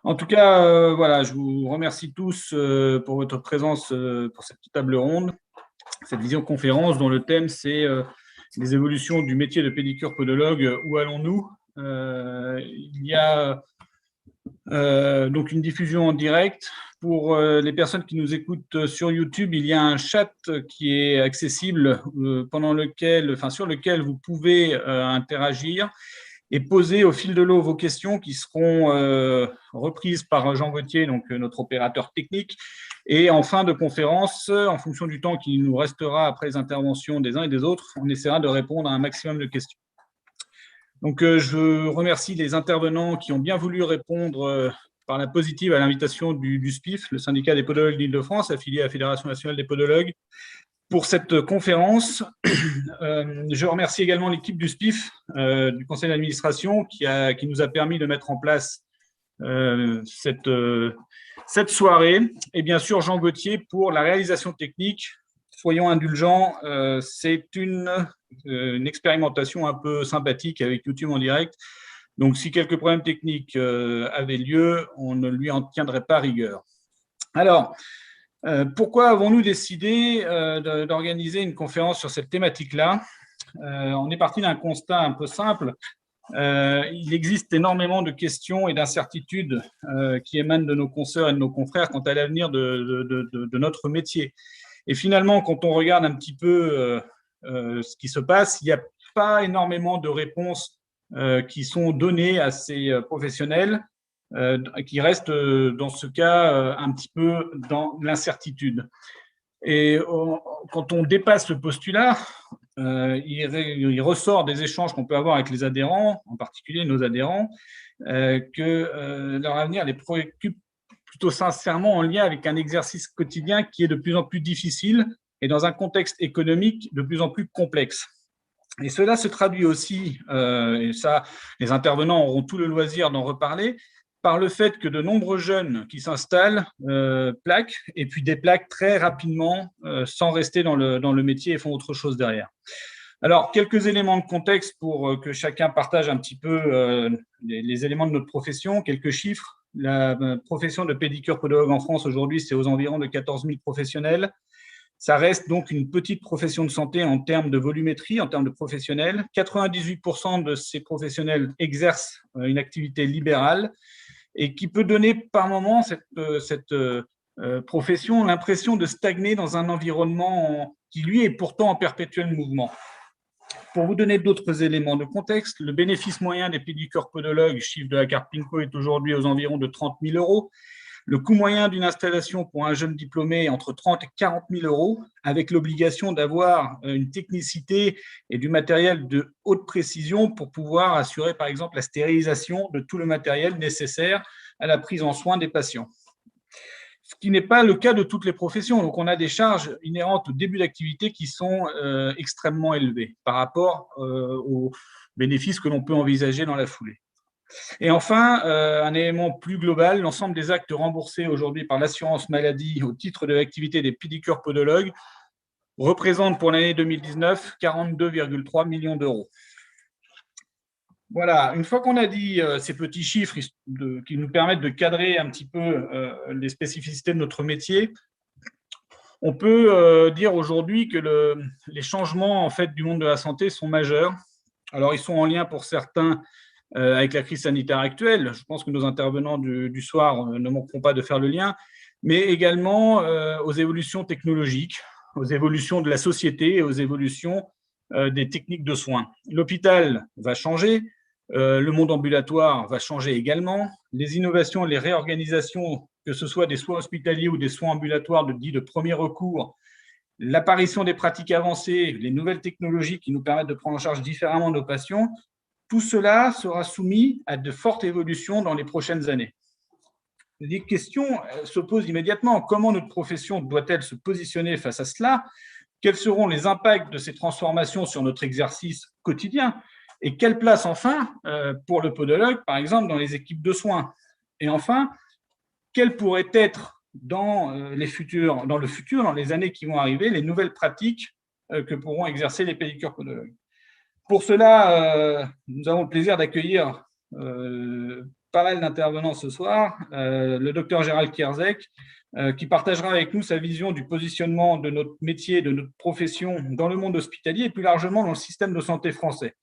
En tout cas, voilà, je vous remercie tous pour votre présence pour cette table ronde, cette visioconférence dont le thème c'est les évolutions du métier de pédicure-podologue. Où allons-nous? Il y a donc une diffusion en direct. Pour les personnes qui nous écoutent sur YouTube, il y a un chat qui est accessible sur lequel vous pouvez interagir et poser au fil de l'eau vos questions qui seront reprises par Jean Gauthier, donc notre opérateur technique. Et en fin de conférence, en fonction du temps qui nous restera après les interventions des uns et des autres, on essaiera de répondre à un maximum de questions. Donc, je remercie les intervenants qui ont bien voulu répondre par la positive à l'invitation du SPIF, le syndicat des podologues d'Île-de-France, affilié à la Fédération nationale des podologues, pour cette conférence. Je remercie également l'équipe du SPIF, du conseil d'administration, qui nous a permis de mettre en place cette soirée. Et bien sûr, Jean Gauthier pour la réalisation technique. Soyons indulgents, c'est une expérimentation un peu sympathique avec YouTube en direct. Donc, si quelques problèmes techniques avaient lieu, on ne lui en tiendrait pas rigueur. Alors, pourquoi avons-nous décidé d'organiser une conférence sur cette thématique-là? On est parti d'un constat un peu simple. Il existe énormément de questions et d'incertitudes qui émanent de nos consoeurs et de nos confrères quant à l'avenir de notre métier. Et finalement, quand on regarde un petit peu ce qui se passe, il n'y a pas énormément de réponses qui sont données à ces professionnels qui restent dans ce cas un petit peu dans l'incertitude. Et quand on dépasse ce postulat, il ressort des échanges qu'on peut avoir avec les adhérents, en particulier nos adhérents, que leur avenir les préoccupe plutôt sincèrement en lien avec un exercice quotidien qui est de plus en plus difficile et dans un contexte économique de plus en plus complexe. Et cela se traduit aussi, et ça, les intervenants auront tout le loisir d'en reparler, par le fait que de nombreux jeunes qui s'installent plaquent et puis déplaquent très rapidement sans rester dans le métier et font autre chose derrière. Alors, quelques éléments de contexte pour que chacun partage un petit peu les éléments de notre profession, quelques chiffres. La profession de pédicure-podologue en France aujourd'hui, c'est aux environs de 14 000 professionnels. Ça reste donc une petite profession de santé en termes de volumétrie, en termes de professionnels. 98% de ces professionnels exercent une activité libérale et qui peut donner par moment cette profession l'impression de stagner dans un environnement qui, lui, est pourtant en perpétuel mouvement. Pour vous donner d'autres éléments de contexte, le bénéfice moyen des pédicure-podologues, chiffre de la carte PINCO, est aujourd'hui aux environs de 30 000 €. Le coût moyen d'une installation pour un jeune diplômé est entre 30 et 40 000 €, avec l'obligation d'avoir une technicité et du matériel de haute précision pour pouvoir assurer, par exemple, la stérilisation de tout le matériel nécessaire à la prise en soin des patients. Ce qui n'est pas le cas de toutes les professions. Donc, on a des charges inhérentes au début d'activité qui sont extrêmement élevées par rapport aux bénéfices que l'on peut envisager dans la foulée. Et enfin, un élément plus global, l'ensemble des actes remboursés aujourd'hui par l'assurance maladie au titre de l'activité des pédicure-podologues représente pour l'année 2019 42,3 millions d'euros. Voilà, une fois qu'on a dit ces petits chiffres qui nous permettent de cadrer un petit peu les spécificités de notre métier, on peut dire aujourd'hui que les changements en fait, du monde de la santé sont majeurs. Alors, ils sont en lien pour certains avec la crise sanitaire actuelle. Je pense que nos intervenants du soir ne manqueront pas de faire le lien, mais également aux évolutions technologiques, aux évolutions de la société et aux évolutions des techniques de soins. L'hôpital va changer, le monde ambulatoire va changer également. Les innovations, les réorganisations, que ce soit des soins hospitaliers ou des soins ambulatoires dits de premier recours, l'apparition des pratiques avancées, les nouvelles technologies qui nous permettent de prendre en charge différemment nos patients, tout cela sera soumis à de fortes évolutions dans les prochaines années. Des questions se posent immédiatement. Comment notre profession doit-elle se positionner face à cela? Quels seront les impacts de ces transformations sur notre exercice quotidien? Et quelle place, enfin, pour le podologue, par exemple, dans les équipes de soins? Et enfin, quelles pourraient être dans le futur, dans les années qui vont arriver, les nouvelles pratiques que pourront exercer les pédicure-podologues? Pour cela, nous avons le plaisir d'accueillir pas mal d'intervenants ce soir, le docteur Gérald Kierzek, qui partagera avec nous sa vision du positionnement de notre métier, de notre profession dans le monde hospitalier et plus largement dans le système de santé français.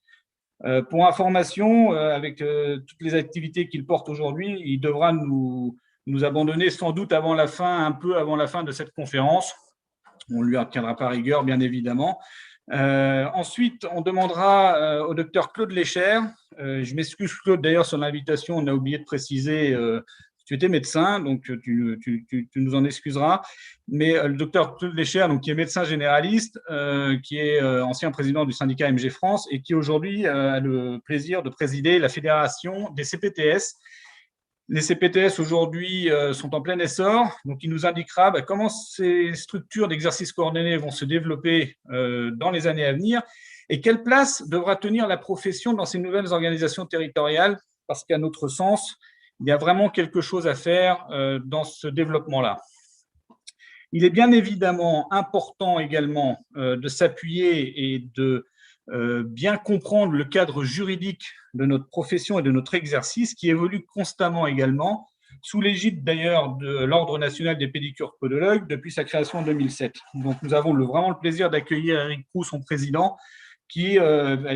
Pour information, avec toutes les activités qu'il porte aujourd'hui, il devra nous abandonner sans doute un peu avant la fin de cette conférence. On ne lui en tiendra pas rigueur, bien évidemment. Ensuite, on demandera au docteur Claude Léchère. Je m'excuse, Claude, d'ailleurs, sur l'invitation, on a oublié de préciser tu étais médecin, donc tu nous en excuseras. Mais le docteur Claude Léchère, donc, qui est médecin généraliste, qui est ancien président du syndicat MG France et qui aujourd'hui a le plaisir de présider la fédération des CPTS. Les CPTS aujourd'hui sont en plein essor, donc il nous indiquera comment ces structures d'exercice coordonné vont se développer dans les années à venir et quelle place devra tenir la profession dans ces nouvelles organisations territoriales, parce qu'à notre sens, il y a vraiment quelque chose à faire dans ce développement-là. Il est bien évidemment important également de s'appuyer et de bien comprendre le cadre juridique de notre profession et de notre exercice qui évolue constamment également, sous l'égide d'ailleurs de l'Ordre national des pédicures podologues depuis sa création en 2007. Donc nous avons vraiment le plaisir d'accueillir Eric Proux, son président, qui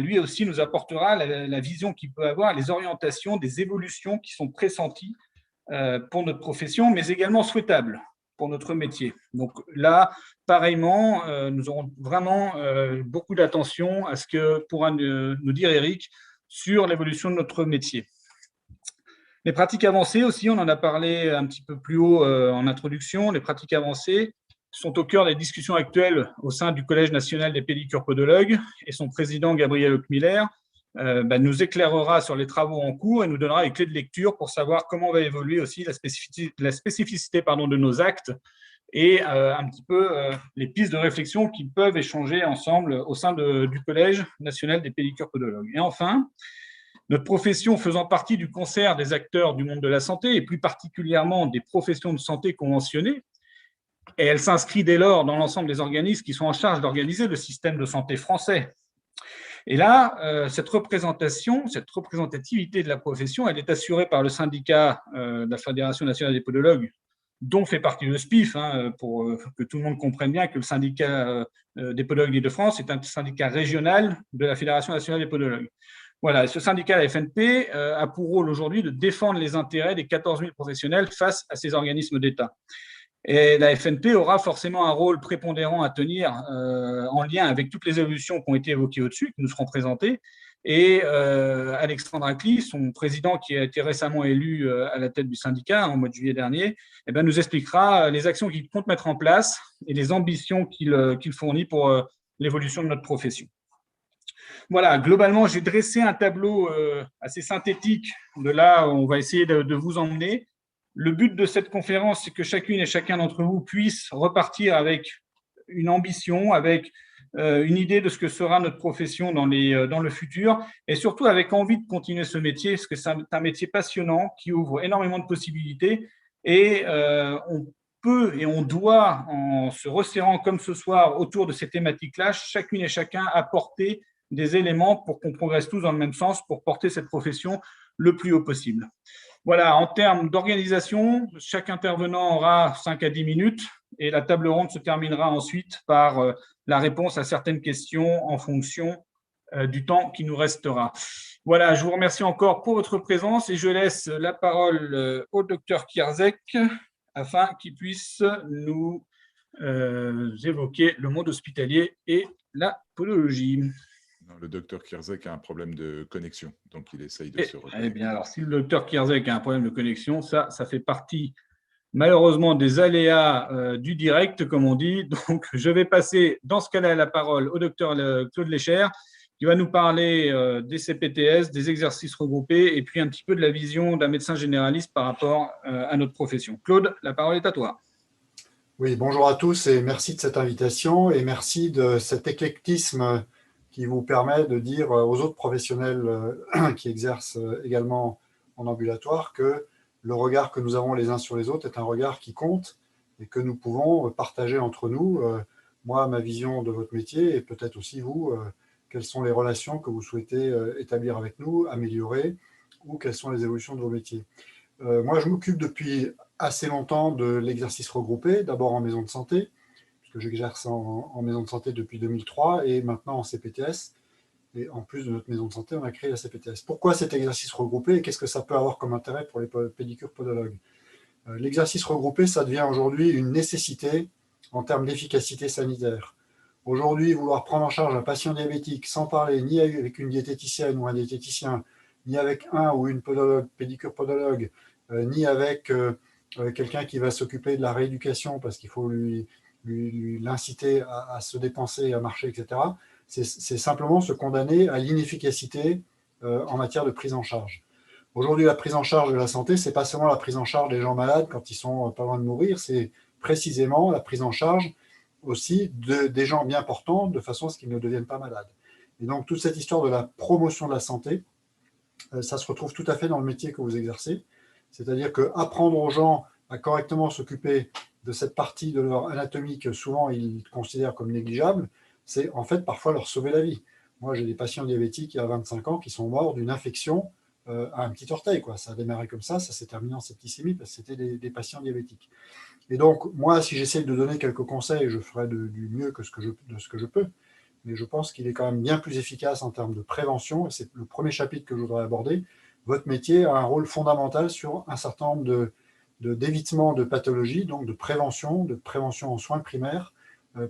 lui aussi nous apportera la vision qu'il peut avoir, les orientations, des évolutions qui sont pressenties pour notre profession, mais également souhaitables pour notre métier. Donc là, pareillement, nous aurons vraiment beaucoup d'attention à ce que pourra nous dire Eric sur l'évolution de notre métier. Les pratiques avancées aussi, on en a parlé un petit peu plus haut en introduction, les pratiques avancées sont au cœur des discussions actuelles au sein du Collège national des pédicures podologues et son président Gabriel Hochmiller nous éclairera sur les travaux en cours et nous donnera les clés de lecture pour savoir comment va évoluer aussi la spécificité de nos actes et un petit peu les pistes de réflexion qui peuvent échanger ensemble au sein du Collège national des pédicures podologues. Et enfin, notre profession faisant partie du concert des acteurs du monde de la santé et plus particulièrement des professions de santé conventionnées, et elle s'inscrit dès lors dans l'ensemble des organismes qui sont en charge d'organiser le système de santé français. Et là, cette représentativité de la profession, elle est assurée par le syndicat de la Fédération nationale des podologues, dont fait partie le SPIF, pour que tout le monde comprenne bien que le syndicat des podologues d'Île-de-France est un syndicat régional de la Fédération nationale des podologues. Voilà, ce syndicat, la FNP, a pour rôle aujourd'hui de défendre les intérêts des 14 000 professionnels face à ces organismes d'État. Et la FNP aura forcément un rôle prépondérant à tenir en lien avec toutes les évolutions qui ont été évoquées au-dessus, qui nous seront présentées. Et Alexandre Acli, son président qui a été récemment élu à la tête du syndicat en mois de juillet dernier, nous expliquera les actions qu'il compte mettre en place et les ambitions qu'il fournit pour l'évolution de notre profession. Voilà, globalement, j'ai dressé un tableau assez synthétique de là où on va essayer de vous emmener. Le but de cette conférence, c'est que chacune et chacun d'entre vous puisse repartir avec une ambition, avec une idée de ce que sera notre profession dans le futur, et surtout avec envie de continuer ce métier, parce que c'est un métier passionnant qui ouvre énormément de possibilités, et on peut et on doit, en se resserrant comme ce soir autour de ces thématiques-là, chacune et chacun apporter des éléments pour qu'on progresse tous dans le même sens, pour porter cette profession le plus haut possible. Voilà, en termes d'organisation, chaque intervenant aura 5 à 10 minutes et la table ronde se terminera ensuite par la réponse à certaines questions en fonction du temps qui nous restera. Voilà, je vous remercie encore pour votre présence et je laisse la parole au docteur Kierzek afin qu'il puisse nous évoquer le monde hospitalier et la podologie. Non, le docteur Kierzek a un problème de connexion, donc il essaye de se reconnecter. Eh bien, alors, si le docteur Kierzek a un problème de connexion, ça fait partie, malheureusement, des aléas du direct, comme on dit. Donc, je vais passer, dans ce cas-là, la parole au docteur Claude Léchère, qui va nous parler des CPTS, des exercices regroupés, et puis un petit peu de la vision d'un médecin généraliste par rapport à notre profession. Claude, la parole est à toi. Oui, bonjour à tous et merci de cette invitation et merci de cet éclectisme qui vous permet de dire aux autres professionnels qui exercent également en ambulatoire que le regard que nous avons les uns sur les autres est un regard qui compte et que nous pouvons partager entre nous. Moi, ma vision de votre métier et peut-être aussi vous, quelles sont les relations que vous souhaitez établir avec nous, améliorer, ou quelles sont les évolutions de vos métiers. Moi, je m'occupe depuis assez longtemps de l'exercice regroupé, d'abord en maison de santé, puisque j'exerce en maison de santé depuis 2003 et maintenant en CPTS. Et en plus de notre maison de santé, on a créé la CPTS. Pourquoi cet exercice regroupé et qu'est-ce que ça peut avoir comme intérêt pour les pédicures podologues? L'exercice regroupé, ça devient aujourd'hui une nécessité en termes d'efficacité sanitaire. Aujourd'hui, vouloir prendre en charge un patient diabétique sans parler ni avec une diététicienne ou un diététicien, ni avec un ou une podologue, pédicure podologue, ni avec quelqu'un qui va s'occuper de la rééducation parce qu'il faut l'inciter à se dépenser, à marcher, etc., c'est simplement se condamner à l'inefficacité en matière de prise en charge. Aujourd'hui, la prise en charge de la santé, ce n'est pas seulement la prise en charge des gens malades quand ils sont pas loin de mourir, c'est précisément la prise en charge aussi des gens bien portants de façon à ce qu'ils ne deviennent pas malades. Et donc, toute cette histoire de la promotion de la santé, ça se retrouve tout à fait dans le métier que vous exercez. C'est-à-dire qu'apprendre aux gens à correctement s'occuper de cette partie de leur anatomie que souvent ils considèrent comme négligeable, c'est en fait parfois leur sauver la vie. Moi, j'ai des patients diabétiques il y a 25 ans qui sont morts d'une infection à un petit orteil, quoi. Ça a démarré comme ça s'est terminé en septicémie parce que c'était des patients diabétiques. Et donc, moi, si j'essaie de donner quelques conseils, je ferai du mieux de ce que je peux. Mais je pense qu'il est quand même bien plus efficace en termes de prévention. Et c'est le premier chapitre que je voudrais aborder. Votre métier a un rôle fondamental sur un certain nombre d'évitement de pathologies, donc de prévention en soins primaires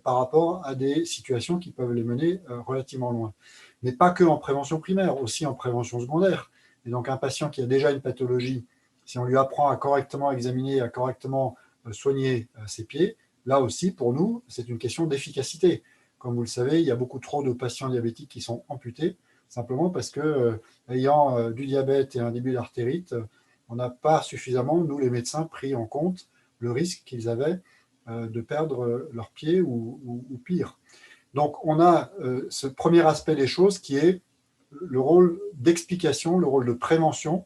par rapport à des situations qui peuvent les mener relativement loin. Mais pas que en prévention primaire, aussi en prévention secondaire. Et donc un patient qui a déjà une pathologie, si on lui apprend à correctement examiner, à correctement soigner ses pieds, là aussi, pour nous, c'est une question d'efficacité. Comme vous le savez, il y a beaucoup trop de patients diabétiques qui sont amputés, simplement parce que, ayant du diabète et un début d'artérite, on n'a pas suffisamment, nous les médecins, pris en compte le risque qu'ils avaient de perdre leurs pieds ou pire. Donc, on a ce premier aspect des choses qui est le rôle d'explication, le rôle de prévention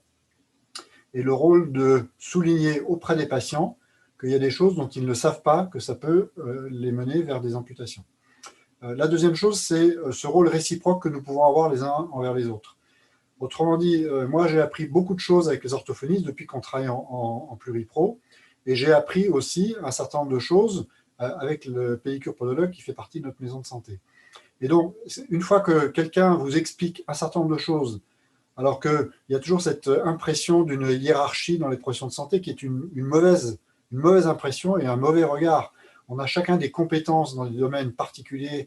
et le rôle de souligner auprès des patients qu'il y a des choses dont ils ne savent pas que ça peut les mener vers des amputations. La deuxième chose, c'est ce rôle réciproque que nous pouvons avoir les uns envers les autres. Autrement dit, moi j'ai appris beaucoup de choses avec les orthophonistes depuis qu'on travaille en pluripro, et j'ai appris aussi un certain nombre de choses avec le pédicure podologue qui fait partie de notre maison de santé. Et donc, une fois que quelqu'un vous explique un certain nombre de choses, alors qu'il y a toujours cette impression d'une hiérarchie dans les professions de santé qui est une mauvaise impression et un mauvais regard. On a chacun des compétences dans des domaines particuliers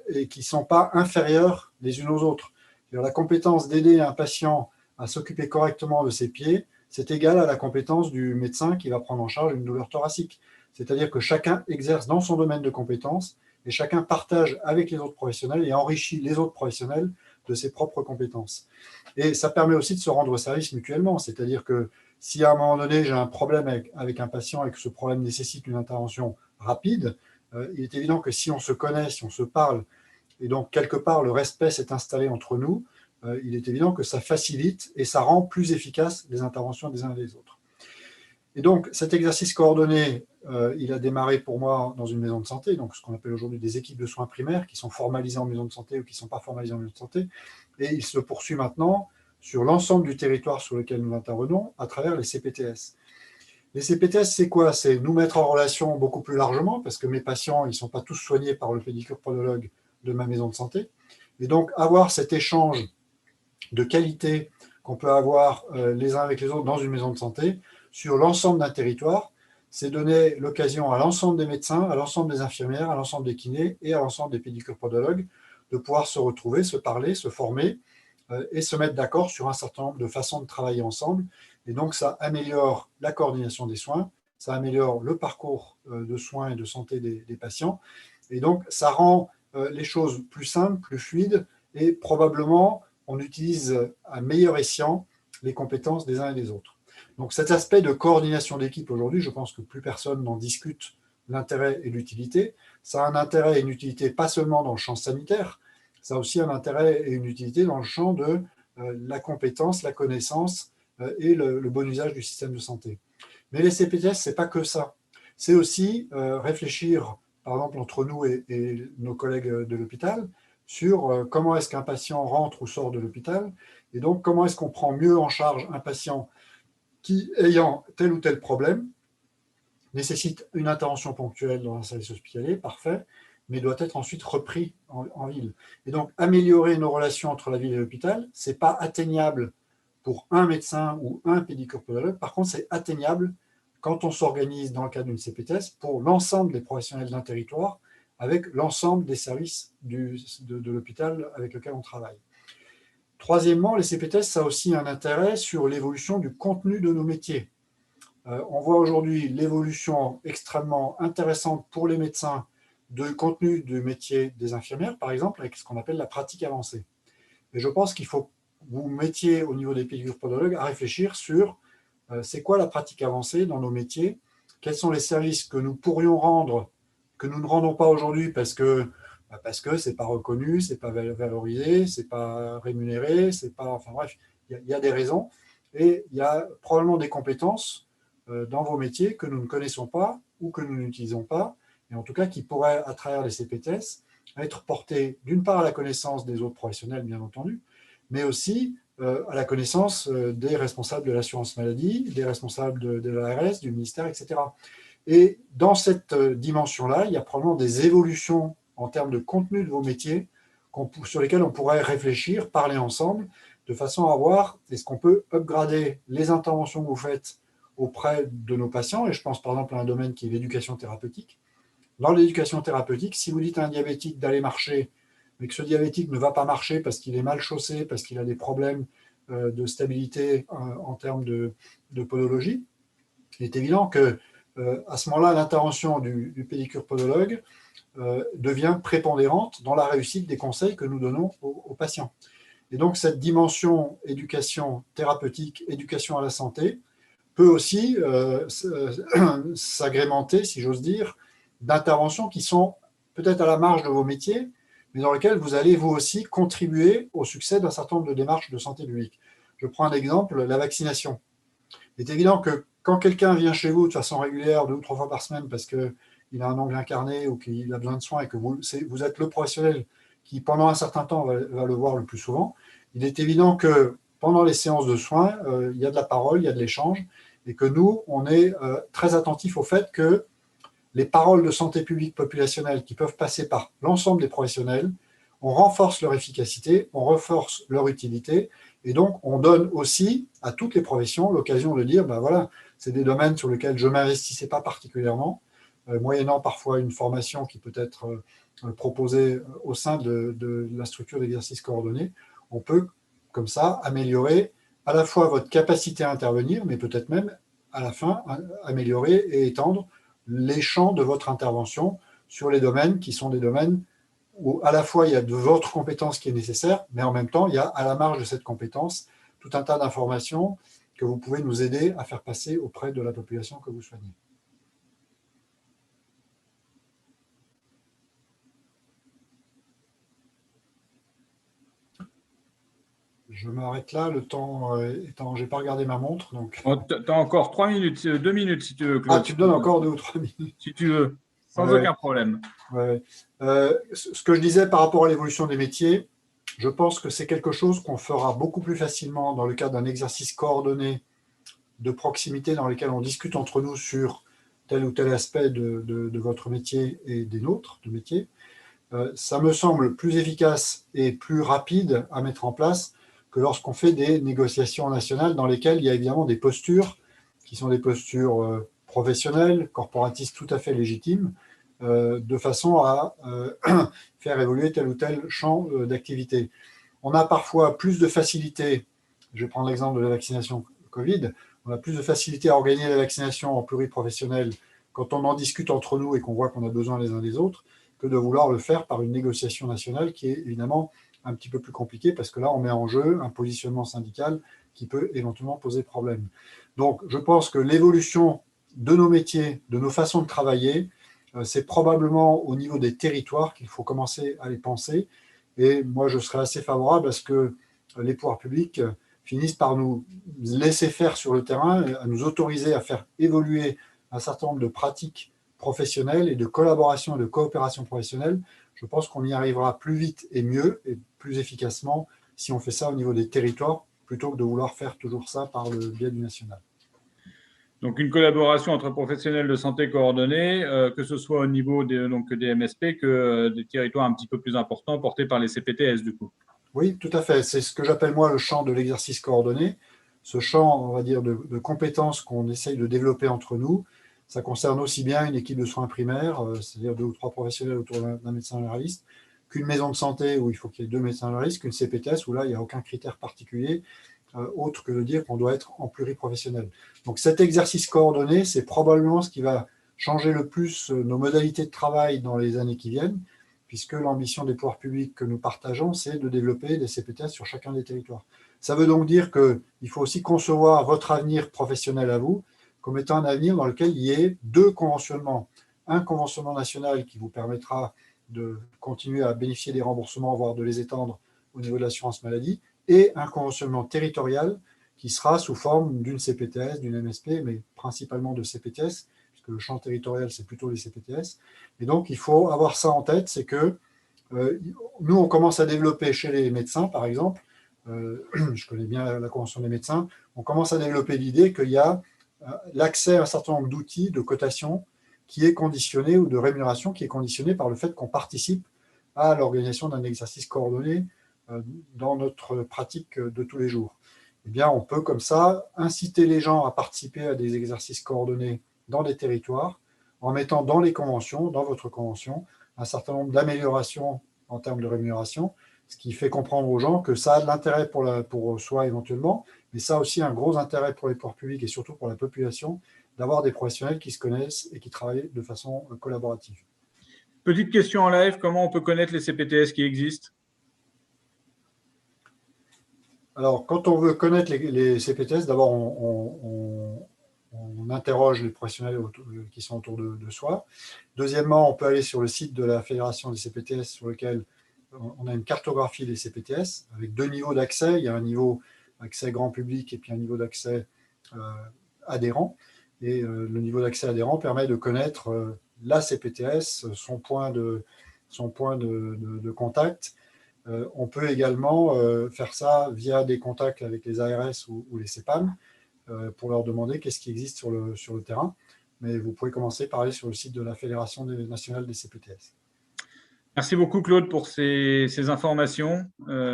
et qui ne sont pas inférieures les unes aux autres. La compétence d'aider un patient à s'occuper correctement de ses pieds, c'est égal à la compétence du médecin qui va prendre en charge une douleur thoracique. C'est-à-dire que chacun exerce dans son domaine de compétences et chacun partage avec les autres professionnels et enrichit les autres professionnels de ses propres compétences. Et ça permet aussi de se rendre service mutuellement. C'est-à-dire que si à un moment donné, j'ai un problème avec un patient et que ce problème nécessite une intervention rapide, il est évident que si on se connaît, si on se parle, et donc quelque part le respect s'est installé entre nous, il est évident que ça facilite et ça rend plus efficaces les interventions des uns et des autres. Et donc cet exercice coordonné, il a démarré pour moi dans une maison de santé, donc ce qu'on appelle aujourd'hui des équipes de soins primaires qui sont formalisées en maison de santé ou qui ne sont pas formalisées en maison de santé, et il se poursuit maintenant sur l'ensemble du territoire sur lequel nous intervenons à travers les CPTS. Les CPTS, c'est quoi? C'est nous mettre en relation beaucoup plus largement, parce que mes patients, ils ne sont pas tous soignés par le pédicure podologue de ma maison de santé. Et donc, avoir cet échange de qualité qu'on peut avoir les uns avec les autres dans une maison de santé, sur l'ensemble d'un territoire, c'est donner l'occasion à l'ensemble des médecins, à l'ensemble des infirmières, à l'ensemble des kinés et à l'ensemble des pédicures podologues de pouvoir se retrouver, se parler, se former et se mettre d'accord sur un certain nombre de façons de travailler ensemble. Et donc, ça améliore la coordination des soins, ça améliore le parcours de soins et de santé des patients. Et donc, ça rend les choses plus simples, plus fluides, et probablement, on utilise à meilleur escient les compétences des uns et des autres. Donc, cet aspect de coordination d'équipe aujourd'hui, je pense que plus personne n'en discute l'intérêt et l'utilité. Ça a un intérêt et une utilité pas seulement dans le champ sanitaire, ça a aussi un intérêt et une utilité dans le champ de la compétence, la connaissance et le bon usage du système de santé. Mais les CPTS, ce n'est pas que ça. C'est aussi réfléchir, par exemple, entre nous et nos collègues de l'hôpital, sur comment est-ce qu'un patient rentre ou sort de l'hôpital, Et donc, comment est-ce qu'on prend mieux en charge un patient qui, ayant tel ou tel problème, nécessite une intervention ponctuelle dans un service hospitalier, parfait, mais doit être ensuite repris en ville. Et donc, améliorer nos relations entre la ville et l'hôpital, ce n'est pas atteignable pour un médecin ou un pédicure-podologue. Par contre, c'est atteignable quand on s'organise dans le cadre d'une CPTS pour l'ensemble des professionnels d'un territoire avec l'ensemble des services de l'hôpital avec lequel on travaille. Troisièmement, les CPTS, ça a aussi un intérêt sur l'évolution du contenu de nos métiers. On voit aujourd'hui l'évolution extrêmement intéressante pour les médecins du contenu du métier des infirmières, par exemple, avec ce qu'on appelle la pratique avancée. Et je pense qu'il faut que vous mettiez au niveau des pédicure-podologues à réfléchir sur c'est quoi la pratique avancée dans nos métiers, quels sont les services que nous pourrions rendre, que nous ne rendons pas aujourd'hui parce que ce n'est pas reconnu, ce n'est pas valorisé, ce n'est pas rémunéré, c'est pas, enfin bref, il y a des raisons. Et il y a probablement des compétences dans vos métiers que nous ne connaissons pas ou que nous n'utilisons pas, et en tout cas qui pourraient, à travers les CPTS, être portés d'une part à la connaissance des autres professionnels, bien entendu, mais aussi à la connaissance des responsables de l'assurance maladie, des responsables de l'ARS, du ministère, etc. Et dans cette dimension-là, il y a probablement des évolutions en termes de contenu de vos métiers sur lesquels on pourrait réfléchir, parler ensemble, de façon à voir est-ce qu'on peut upgrader les interventions que vous faites auprès de nos patients, et je pense par exemple à un domaine qui est l'éducation thérapeutique. Dans l'éducation thérapeutique, si vous dites à un diabétique d'aller marcher, mais que ce diabétique ne va pas marcher parce qu'il est mal chaussé, parce qu'il a des problèmes de stabilité en termes de podologie, il est évident que à ce moment-là, l'intervention du pédicure-podologue devient prépondérante dans la réussite des conseils que nous donnons aux patients. Et donc, cette dimension éducation thérapeutique, éducation à la santé, peut aussi s'agrémenter, si j'ose dire, d'interventions qui sont peut-être à la marge de vos métiers, mais dans lesquelles vous allez vous aussi contribuer au succès d'un certain nombre de démarches de santé publique. Je prends un exemple, la vaccination. Il est évident que quand quelqu'un vient chez vous de façon régulière, 2 ou 3 fois par semaine, parce qu'il a un ongle incarné ou qu'il a besoin de soins et que vous êtes le professionnel qui, pendant un certain temps, va le voir le plus souvent, il est évident que pendant les séances de soins, il y a de la parole, il y a de l'échange, et que nous, on est très attentifs au fait que les paroles de santé publique populationnelle qui peuvent passer par l'ensemble des professionnels, on renforce leur efficacité, on renforce leur utilité, et donc on donne aussi à toutes les professions l'occasion de dire, ben voilà, c'est des domaines sur lesquels je ne m'investissais pas particulièrement, moyennant parfois une formation qui peut être proposée au sein de la structure d'exercice coordonné, on peut comme ça améliorer à la fois votre capacité à intervenir, mais peut-être même à la fin améliorer et étendre les champs de votre intervention sur les domaines qui sont des domaines où à la fois il y a de votre compétence qui est nécessaire, mais en même temps il y a à la marge de cette compétence tout un tas d'informations que vous pouvez nous aider à faire passer auprès de la population que vous soignez. Je m'arrête là, le temps étant, je n'ai pas regardé ma montre. Donc... Tu as encore 3 minutes, 2 minutes si tu veux, Claude. Ah, tu me donnes encore 2 ou 3 minutes. Si tu veux, sans aucun problème. Ouais. Ce que je disais par rapport à l'évolution des métiers, je pense que c'est quelque chose qu'on fera beaucoup plus facilement dans le cadre d'un exercice coordonné de proximité dans lequel on discute entre nous sur tel ou tel aspect de votre métier et des nôtres de métier. Ça me semble plus efficace et plus rapide à mettre en place que lorsqu'on fait des négociations nationales dans lesquelles il y a évidemment des postures qui sont des postures professionnelles, corporatistes tout à fait légitimes, de façon à faire évoluer tel ou tel champ d'activité. On a parfois plus de facilité, je vais prendre l'exemple de la vaccination Covid, on a plus de facilité à organiser la vaccination en pluriprofessionnel quand on en discute entre nous et qu'on voit qu'on a besoin les uns des autres, que de vouloir le faire par une négociation nationale qui est évidemment un petit peu plus compliquée parce que là, on met en jeu un positionnement syndical qui peut éventuellement poser problème. Donc, je pense que l'évolution de nos métiers, de nos façons de travailler, c'est probablement au niveau des territoires qu'il faut commencer à les penser. Et moi, je serais assez favorable à ce que les pouvoirs publics finissent par nous laisser faire sur le terrain, à nous autoriser à faire évoluer un certain nombre de pratiques professionnelles et de collaboration et de coopération professionnelle. Je pense qu'on y arrivera plus vite et mieux et plus efficacement si on fait ça au niveau des territoires, plutôt que de vouloir faire toujours ça par le biais du national. Donc, une collaboration entre professionnels de santé coordonnés, que ce soit au niveau des MSP que des territoires un petit peu plus importants portés par les CPTS, du coup. Oui, tout à fait. C'est ce que j'appelle moi le champ de l'exercice coordonné. Ce champ, on va dire, de compétences qu'on essaye de développer entre nous, ça concerne aussi bien une équipe de soins primaires, c'est-à-dire 2 ou 3 professionnels autour d'un médecin généraliste, qu'une maison de santé où il faut qu'il y ait 2 médecins généralistes, qu'une CPTS où là, il n'y a aucun critère particulier, autre que de dire qu'on doit être en pluriprofessionnel. Donc cet exercice coordonné, c'est probablement ce qui va changer le plus nos modalités de travail dans les années qui viennent, puisque l'ambition des pouvoirs publics que nous partageons, c'est de développer des CPTS sur chacun des territoires. Ça veut donc dire qu'il faut aussi concevoir votre avenir professionnel à vous comme étant un avenir dans lequel il y ait 2 conventionnements. Un conventionnement national qui vous permettra de continuer à bénéficier des remboursements, voire de les étendre au niveau de l'assurance maladie, et un conventionnement territorial qui sera sous forme d'une CPTS, d'une MSP, mais principalement de CPTS, puisque le champ territorial, c'est plutôt les CPTS. Et donc, il faut avoir ça en tête, c'est que nous, on commence à développer chez les médecins, par exemple, je connais bien la convention des médecins, on commence à développer l'idée qu'il y a l'accès à un certain nombre d'outils de cotation qui est conditionné, ou de rémunération qui est conditionné par le fait qu'on participe à l'organisation d'un exercice coordonné dans notre pratique de tous les jours. Eh bien, on peut comme ça inciter les gens à participer à des exercices coordonnés dans des territoires en mettant dans les conventions, dans votre convention, un certain nombre d'améliorations en termes de rémunération, ce qui fait comprendre aux gens que ça a de l'intérêt pour soi éventuellement, mais ça a aussi un gros intérêt pour les pouvoirs publics et surtout pour la population d'avoir des professionnels qui se connaissent et qui travaillent de façon collaborative. Petite question en live, comment on peut connaître les CPTS qui existent? Alors, quand on veut connaître les CPTS, d'abord, on interroge les professionnels qui sont autour de soi. Deuxièmement, on peut aller sur le site de la Fédération des CPTS sur lequel on a une cartographie des CPTS avec 2 niveaux d'accès. Il y a un niveau accès grand public et puis un niveau d'accès adhérent. Et le niveau d'accès adhérent permet de connaître la CPTS, son point de contact. On peut également faire ça via des contacts avec les ARS ou les CEPAM pour leur demander qu'est-ce qui existe sur le terrain. Mais vous pouvez commencer par aller sur le site de la Fédération nationale des CPTS. Merci beaucoup, Claude, pour ces informations.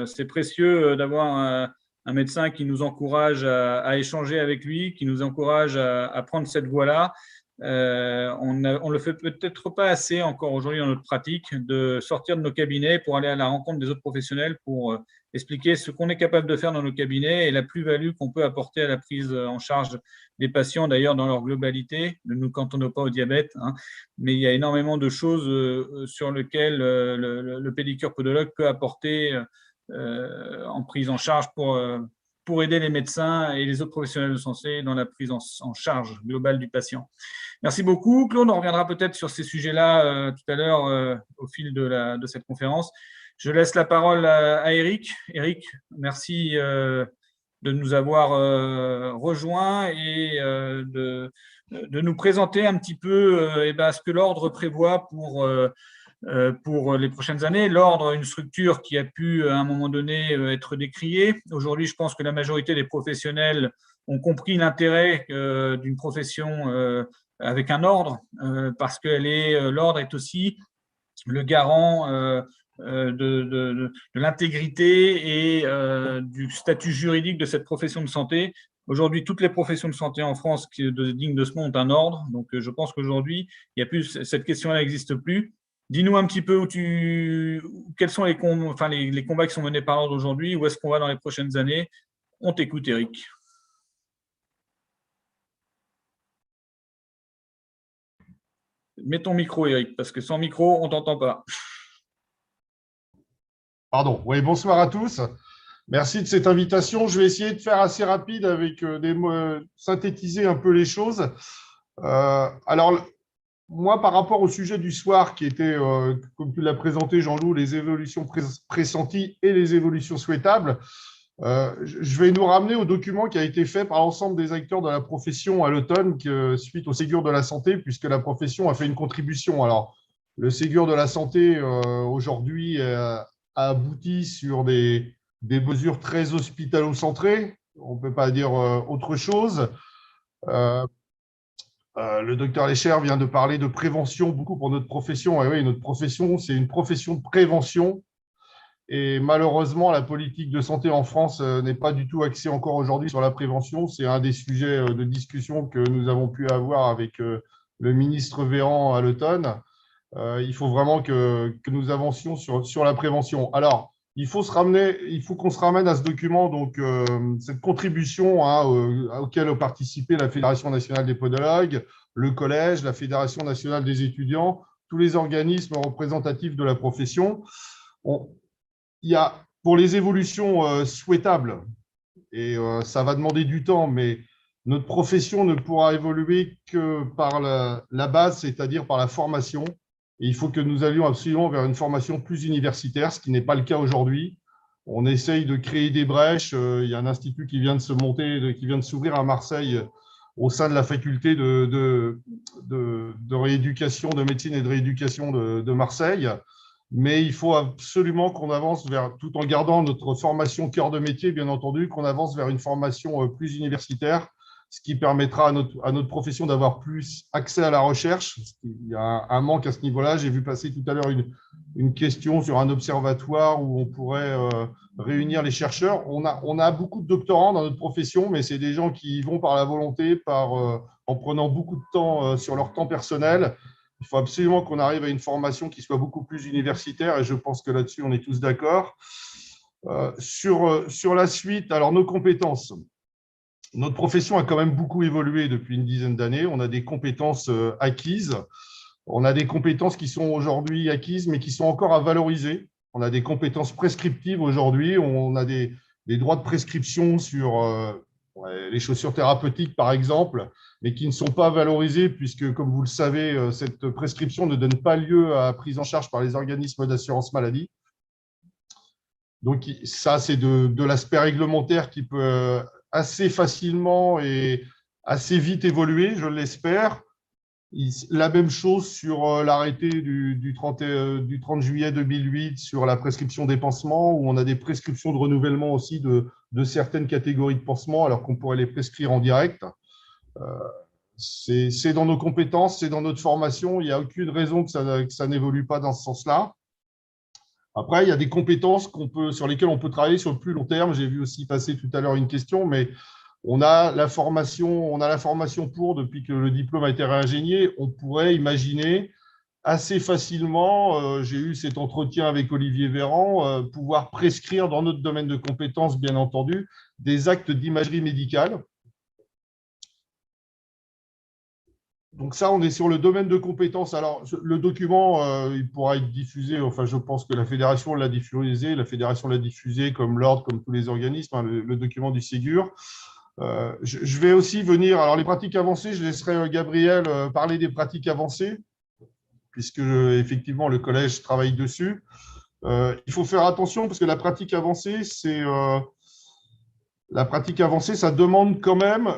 C'est précieux d'avoir un médecin qui nous encourage à échanger avec lui, qui nous encourage à prendre cette voie-là. On ne le fait peut-être pas assez encore aujourd'hui dans notre pratique, de sortir de nos cabinets pour aller à la rencontre des autres professionnels pour expliquer ce qu'on est capable de faire dans nos cabinets et la plus-value qu'on peut apporter à la prise en charge des patients, d'ailleurs dans leur globalité. Ne nous cantonnons pas au diabète, hein, mais il y a énormément de choses sur lesquelles le pédicure podologue peut apporter en prise en charge pour aider les médecins et les autres professionnels de santé dans la prise en charge globale du patient. Merci beaucoup, Claude. On reviendra peut-être sur ces sujets-là tout à l'heure au fil de cette conférence. Je laisse la parole à Eric. Eric, merci de nous avoir rejoints et de nous présenter un petit peu ce que l'ordre prévoit pour les prochaines années. L'ordre, une structure qui a pu à un moment donné être décriée. Aujourd'hui, je pense que la majorité des professionnels ont compris l'intérêt d'une profession avec un ordre, parce que l'ordre est aussi le garant de l'intégrité et du statut juridique de cette profession de santé. Aujourd'hui, toutes les professions de santé en France dignes de ce nom ont un ordre. Donc, je pense qu'aujourd'hui, cette question-là n'existe plus. Dis-nous un petit peu quels sont les combats qui sont menés par l'ordre aujourd'hui, où est-ce qu'on va dans les prochaines années. On t'écoute, Eric. Mets ton micro, Eric, parce que sans micro, on ne t'entend pas. Pardon. Oui, bonsoir à tous. Merci de cette invitation. Je vais essayer de faire assez rapide avec synthétiser un peu les choses. Alors, moi, par rapport au sujet du soir, qui était, comme tu l'as présenté, Jean-Loup, les évolutions pressenties et les évolutions souhaitables, je vais nous ramener au document qui a été fait par l'ensemble des acteurs de la profession à l'automne suite au Ségur de la santé, puisque la profession a fait une contribution. Alors, le Ségur de la santé, aujourd'hui, a abouti sur des des mesures très hospitalo-centrées. On ne peut pas dire autre chose. Le docteur Lécher vient de parler de prévention beaucoup pour notre profession. Et oui, notre profession, c'est une profession de prévention. Et malheureusement, la politique de santé en France n'est pas du tout axée encore aujourd'hui sur la prévention. C'est un des sujets de discussion que nous avons pu avoir avec le ministre Véran à l'automne. Il faut vraiment que nous avancions sur la prévention. Alors, il faut qu'on se ramène à ce document, donc cette contribution auquel ont participé la Fédération nationale des podologues, le collège, la Fédération nationale des étudiants, tous les organismes représentatifs de la profession. Il y a pour les évolutions souhaitables, et ça va demander du temps, mais notre profession ne pourra évoluer que par la base, c'est-à-dire par la formation. Et il faut que nous allions absolument vers une formation plus universitaire, ce qui n'est pas le cas aujourd'hui. On essaye de créer des brèches. Il y a un institut qui vient de se monter, qui vient de s'ouvrir à Marseille au sein de la faculté de rééducation, de médecine et de rééducation de Marseille. Mais il faut absolument qu'on avance vers, tout en gardant notre formation cœur de métier, bien entendu, qu'on avance vers une formation plus universitaire, ce qui permettra à notre profession d'avoir plus accès à la recherche. Il y a un manque à ce niveau-là. J'ai vu passer tout à l'heure une question sur un observatoire où on pourrait réunir les chercheurs. On a beaucoup de doctorants dans notre profession, mais c'est des gens qui y vont par la volonté, en prenant beaucoup de temps sur leur temps personnel. Il faut absolument qu'on arrive à une formation qui soit beaucoup plus universitaire, et je pense que là-dessus, on est tous d'accord. Sur la suite, alors nos compétences. Notre profession a quand même beaucoup évolué depuis une dizaine d'années. On a des compétences acquises. On a des compétences qui sont aujourd'hui acquises, mais qui sont encore à valoriser. On a des compétences prescriptives aujourd'hui. On a des droits de prescription sur les chaussures thérapeutiques, par exemple, mais qui ne sont pas valorisés puisque, comme vous le savez, cette prescription ne donne pas lieu à prise en charge par les organismes d'assurance maladie. Donc, ça, c'est de l'aspect réglementaire qui peut assez facilement et assez vite évoluer, je l'espère. La même chose sur l'arrêté du 30 juillet 2008 sur la prescription des pansements, où on a des prescriptions de renouvellement aussi de certaines catégories de pansements, alors qu'on pourrait les prescrire en direct. C'est dans nos compétences, c'est dans notre formation. Il n'y a aucune raison que ça n'évolue pas dans ce sens-là. Après, il y a des compétences sur lesquelles on peut travailler sur le plus long terme. J'ai vu aussi passer tout à l'heure une question, mais on a la formation pour, depuis que le diplôme a été réingénié, on pourrait imaginer assez facilement, j'ai eu cet entretien avec Olivier Véran, pouvoir prescrire dans notre domaine de compétences, bien entendu, des actes d'imagerie médicale. Donc ça, on est sur le domaine de compétences. Alors, le document, il pourra être diffusé, enfin, je pense que la Fédération l'a diffusé comme l'Ordre, comme tous les organismes, hein, le document du Ségur. Je vais aussi venir, alors les pratiques avancées, je laisserai Gabriel parler des pratiques avancées, puisque effectivement le collège travaille dessus. Il faut faire attention parce que la pratique avancée, ça demande quand même,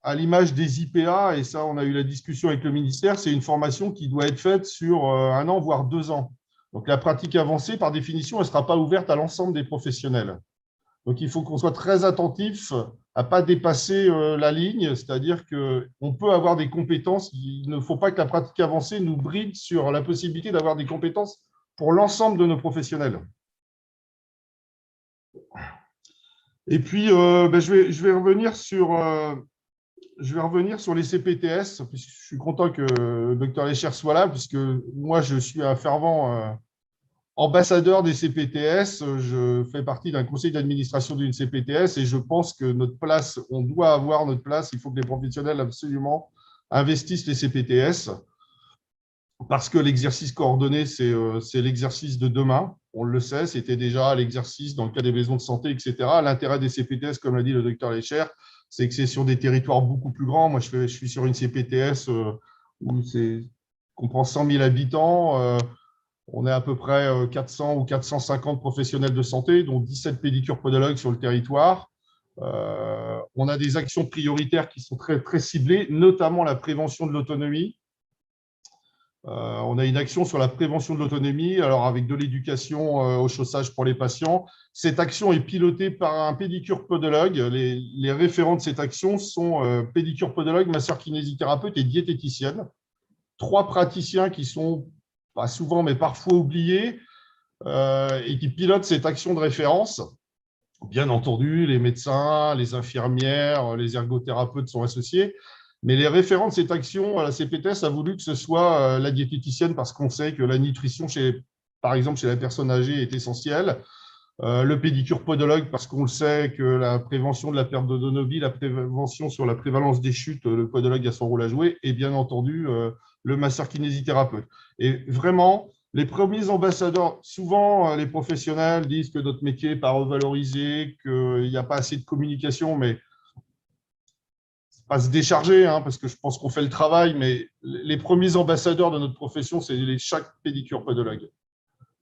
à l'image des IPA, et ça on a eu la discussion avec le ministère, c'est une formation qui doit être faite sur 1 an, voire 2 ans. Donc la pratique avancée, par définition, elle ne sera pas ouverte à l'ensemble des professionnels. Donc il faut qu'on soit très attentif à ne pas dépasser la ligne, c'est-à-dire qu'on peut avoir des compétences, il ne faut pas que la pratique avancée nous bride sur la possibilité d'avoir des compétences pour l'ensemble de nos professionnels. Et puis, je vais revenir sur les CPTS, puisque je suis content que le docteur Lécher soit là, puisque moi, je suis un fervent ambassadeur des CPTS. Je fais partie d'un conseil d'administration d'une CPTS et je pense que notre place, on doit avoir notre place. Il faut que les professionnels absolument investissent les CPTS parce que l'exercice coordonné, c'est l'exercice de demain. On le sait, c'était déjà l'exercice dans le cas des maisons de santé, etc. L'intérêt des CPTS, comme l'a dit le docteur Lécher, c'est que c'est sur des territoires beaucoup plus grands. Moi, je suis sur une CPTS où on prend 100 000 habitants. On est à peu près 400 ou 450 professionnels de santé, dont 17 pédicures podologues sur le territoire. On a des actions prioritaires qui sont très, très ciblées, notamment la prévention de l'autonomie. On a une action sur la prévention de l'autonomie, alors avec de l'éducation au chaussage pour les patients. Cette action est pilotée par un pédicure-podologue. Les référents de cette action sont pédicure-podologue, masseur-kinésithérapeute et diététicienne. 3 praticiens qui sont, pas souvent, mais parfois oubliés, et qui pilotent cette action de référence. Bien entendu, les médecins, les infirmières, les ergothérapeutes sont associés. Mais les référents de cette action, la CPTS a voulu que ce soit la diététicienne parce qu'on sait que la nutrition, par exemple, chez la personne âgée est essentielle. Le pédicure-podologue parce qu'on le sait que la prévention de la perte d'autonomie, la prévention sur la prévalence des chutes, le podologue a son rôle à jouer. Et bien entendu, le masseur-kinésithérapeute. Et vraiment, les premiers ambassadeurs, souvent les professionnels disent que notre métier n'est pas revalorisé, qu'il n'y a pas assez de communication, mais pas se décharger, hein, parce que je pense qu'on fait le travail, mais les premiers ambassadeurs de notre profession, c'est chaque pédicure-podologue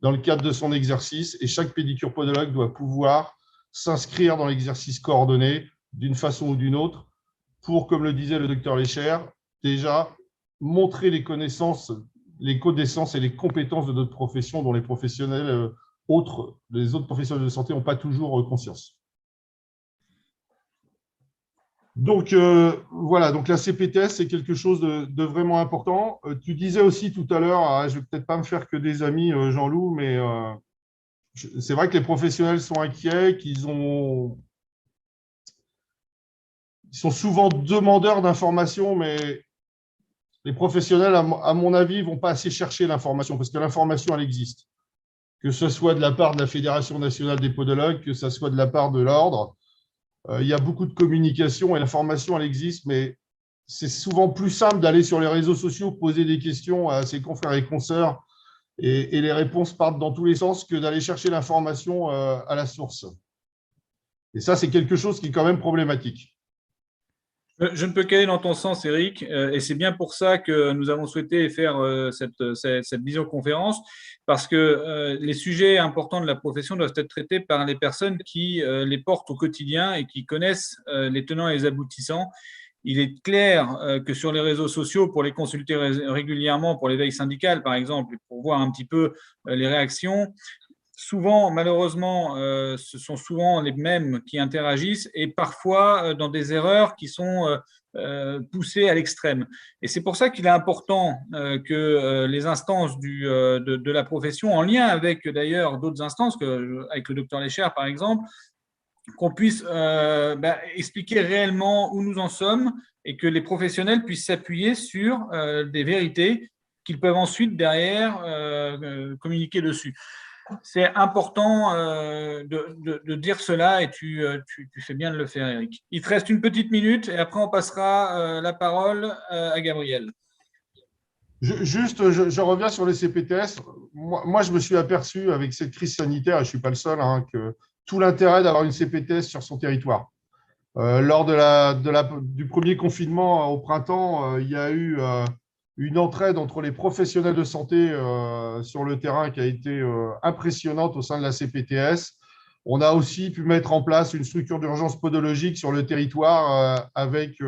dans le cadre de son exercice, et chaque pédicure-podologue doit pouvoir s'inscrire dans l'exercice coordonné d'une façon ou d'une autre pour, comme le disait le docteur Lécher, déjà montrer les connaissances et les compétences de notre profession dont les professionnels les autres professionnels de santé n'ont pas toujours conscience. Donc, voilà, donc la CPTS, c'est quelque chose de vraiment important. Tu disais aussi tout à l'heure, je ne vais peut-être pas me faire que des amis, Jean-Loup, mais c'est vrai que les professionnels sont inquiets, qu'ils sont souvent demandeurs d'informations, mais les professionnels, à mon avis, ne vont pas assez chercher l'information, parce que l'information, elle existe. Que ce soit de la part de la Fédération nationale des podologues, que ce soit de la part de l'ordre. Il y a beaucoup de communication et l'information, elle existe, mais c'est souvent plus simple d'aller sur les réseaux sociaux, poser des questions à ses confrères et consoeurs, et les réponses partent dans tous les sens que d'aller chercher l'information à la source. Et ça, c'est quelque chose qui est quand même problématique. Je ne peux qu'aller dans ton sens, Eric, et c'est bien pour ça que nous avons souhaité faire cette visioconférence, parce que les sujets importants de la profession doivent être traités par les personnes qui les portent au quotidien et qui connaissent les tenants et les aboutissants. Il est clair que sur les réseaux sociaux, pour les consulter régulièrement, pour l'éveil syndical par exemple, pour voir un petit peu les réactions, souvent, malheureusement, ce sont souvent les mêmes qui interagissent et parfois dans des erreurs qui sont poussées à l'extrême. Et c'est pour ça qu'il est important que les instances de la profession, en lien avec d'ailleurs d'autres instances, avec le docteur Lécher par exemple, qu'on puisse expliquer réellement où nous en sommes et que les professionnels puissent s'appuyer sur des vérités qu'ils peuvent ensuite derrière communiquer dessus. C'est important de dire cela et tu fais bien de le faire, Eric. Il te reste une petite minute et après on passera la parole à Gabriel. Je reviens sur les CPTS. Moi, je me suis aperçu avec cette crise sanitaire, et je ne suis pas le seul, hein, que tout l'intérêt d'avoir une CPTS sur son territoire. Lors du premier confinement au printemps, il y a eu une entraide entre les professionnels de santé sur le terrain qui a été impressionnante au sein de la CPTS. On a aussi pu mettre en place une structure d'urgence podologique sur le territoire avec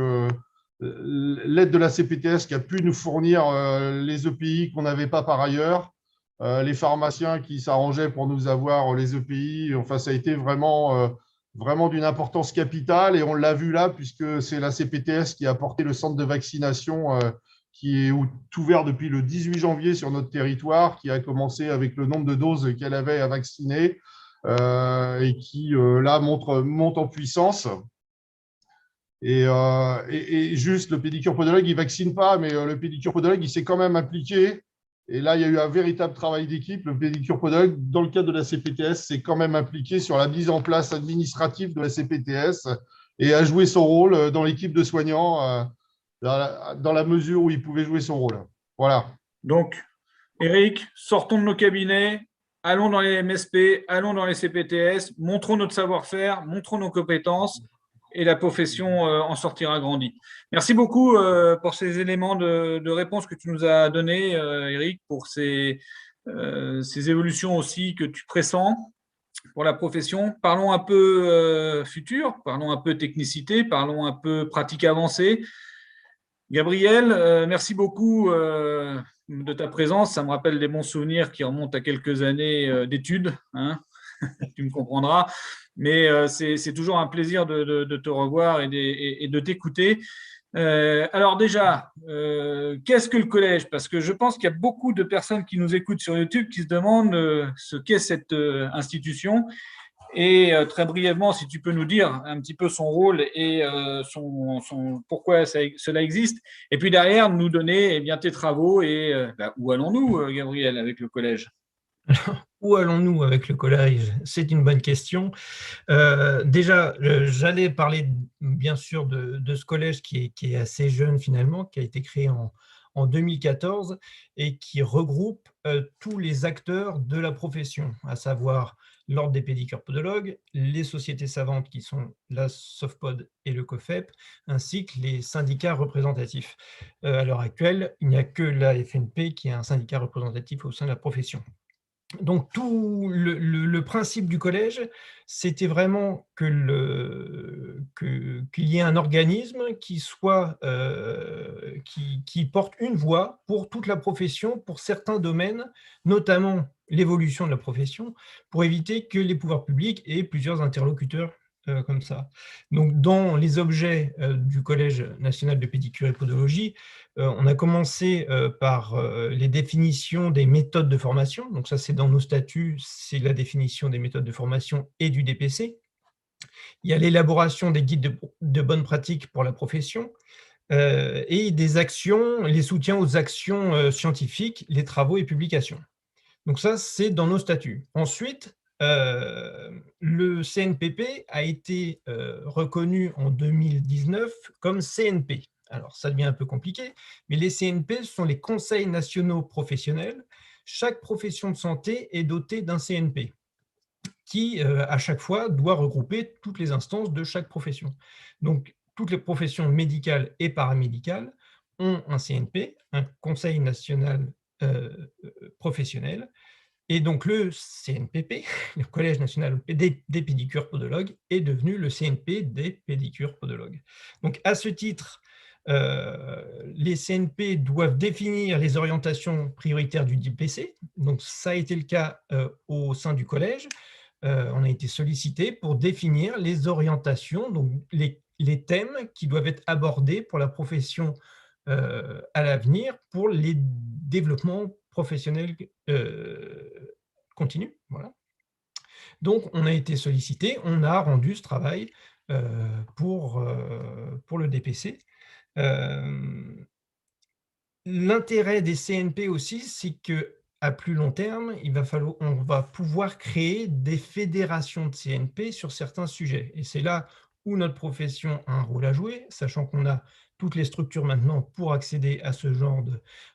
l'aide de la CPTS qui a pu nous fournir les EPI qu'on n'avait pas par ailleurs, les pharmaciens qui s'arrangeaient pour nous avoir les EPI. Enfin, ça a été vraiment d'une importance capitale et on l'a vu là puisque c'est la CPTS qui a apporté le centre de vaccination qui est ouvert depuis le 18 janvier sur notre territoire, qui a commencé avec le nombre de doses qu'elle avait à vacciner et qui, là, monte en puissance. Et juste, le pédicure-podologue, il ne vaccine pas, mais le pédicure-podologue, il s'est quand même impliqué. Et là, il y a eu un véritable travail d'équipe. Le pédicure-podologue, dans le cadre de la CPTS, s'est quand même impliqué sur la mise en place administrative de la CPTS et a joué son rôle dans l'équipe de soignants dans la mesure où il pouvait jouer son rôle. Voilà. Donc, Eric, sortons de nos cabinets, allons dans les MSP, allons dans les CPTS, montrons notre savoir-faire, montrons nos compétences et la profession en sortira grandie. Merci beaucoup pour ces éléments de réponse que tu nous as donnés, Eric, pour ces évolutions aussi que tu pressens pour la profession. Parlons un peu futur, parlons un peu technicité, parlons un peu pratique avancée. Gabriel, merci beaucoup de ta présence. Ça me rappelle des bons souvenirs qui remontent à quelques années d'études, hein. Tu me comprendras. Mais c'est toujours un plaisir de te revoir et de t'écouter. Alors déjà, qu'est-ce que le collège? Parce que je pense qu'il y a beaucoup de personnes qui nous écoutent sur YouTube qui se demandent ce qu'est cette institution. Et très brièvement, si tu peux nous dire un petit peu son rôle et pourquoi cela existe. Et puis derrière, nous donner bien, tes travaux et où allons-nous, Gabriel, avec le collège? Où allons-nous avec le collège? C'est une bonne question. Déjà, j'allais parler bien sûr de ce collège qui est assez jeune finalement, qui a été créé en 2014 et qui regroupe tous les acteurs de la profession, à savoir l'Ordre des pédicures podologues, les sociétés savantes qui sont la SOFPOD et le COFEP, ainsi que les syndicats représentatifs. À l'heure actuelle, il n'y a que la FNP qui est un syndicat représentatif au sein de la profession. Donc, tout le principe du collège, c'était vraiment qu'il y ait un organisme qui porte une voix pour toute la profession, pour certains domaines, notamment l'évolution de la profession, pour éviter que les pouvoirs publics aient plusieurs interlocuteurs comme ça. Donc, dans les objets du Collège national de pédicure et podologie, on a commencé par les définitions des méthodes de formation. Donc ça, c'est dans nos statuts, c'est la définition des méthodes de formation et du DPC. Il y a l'élaboration des guides de bonnes pratiques pour la profession et des actions, les soutiens aux actions scientifiques, les travaux et publications. Donc ça, c'est dans nos statuts. Ensuite, le CNPP a été reconnu en 2019 comme CNP. Alors, ça devient un peu compliqué, mais les CNP sont les conseils nationaux professionnels. Chaque profession de santé est dotée d'un CNP qui, à chaque fois, doit regrouper toutes les instances de chaque profession. Donc, toutes les professions médicales et paramédicales ont un CNP, un conseil national professionnel. Et donc, le CNPP, le Collège national des pédicures podologues, est devenu le CNP des pédicures podologues. Donc, à ce titre, les CNP doivent définir les orientations prioritaires du DPC. Donc, ça a été le cas au sein du collège. On a été sollicité pour définir les orientations, donc les thèmes qui doivent être abordés pour la profession à l'avenir pour les développements professionnels continus. Voilà. Donc, on a été sollicité, on a rendu ce travail pour le DPC. L'intérêt des CNP aussi, c'est qu'à plus long terme, on va pouvoir créer des fédérations de CNP sur certains sujets. Et c'est là où notre profession a un rôle à jouer, sachant qu'on a toutes les structures maintenant pour accéder à ce genre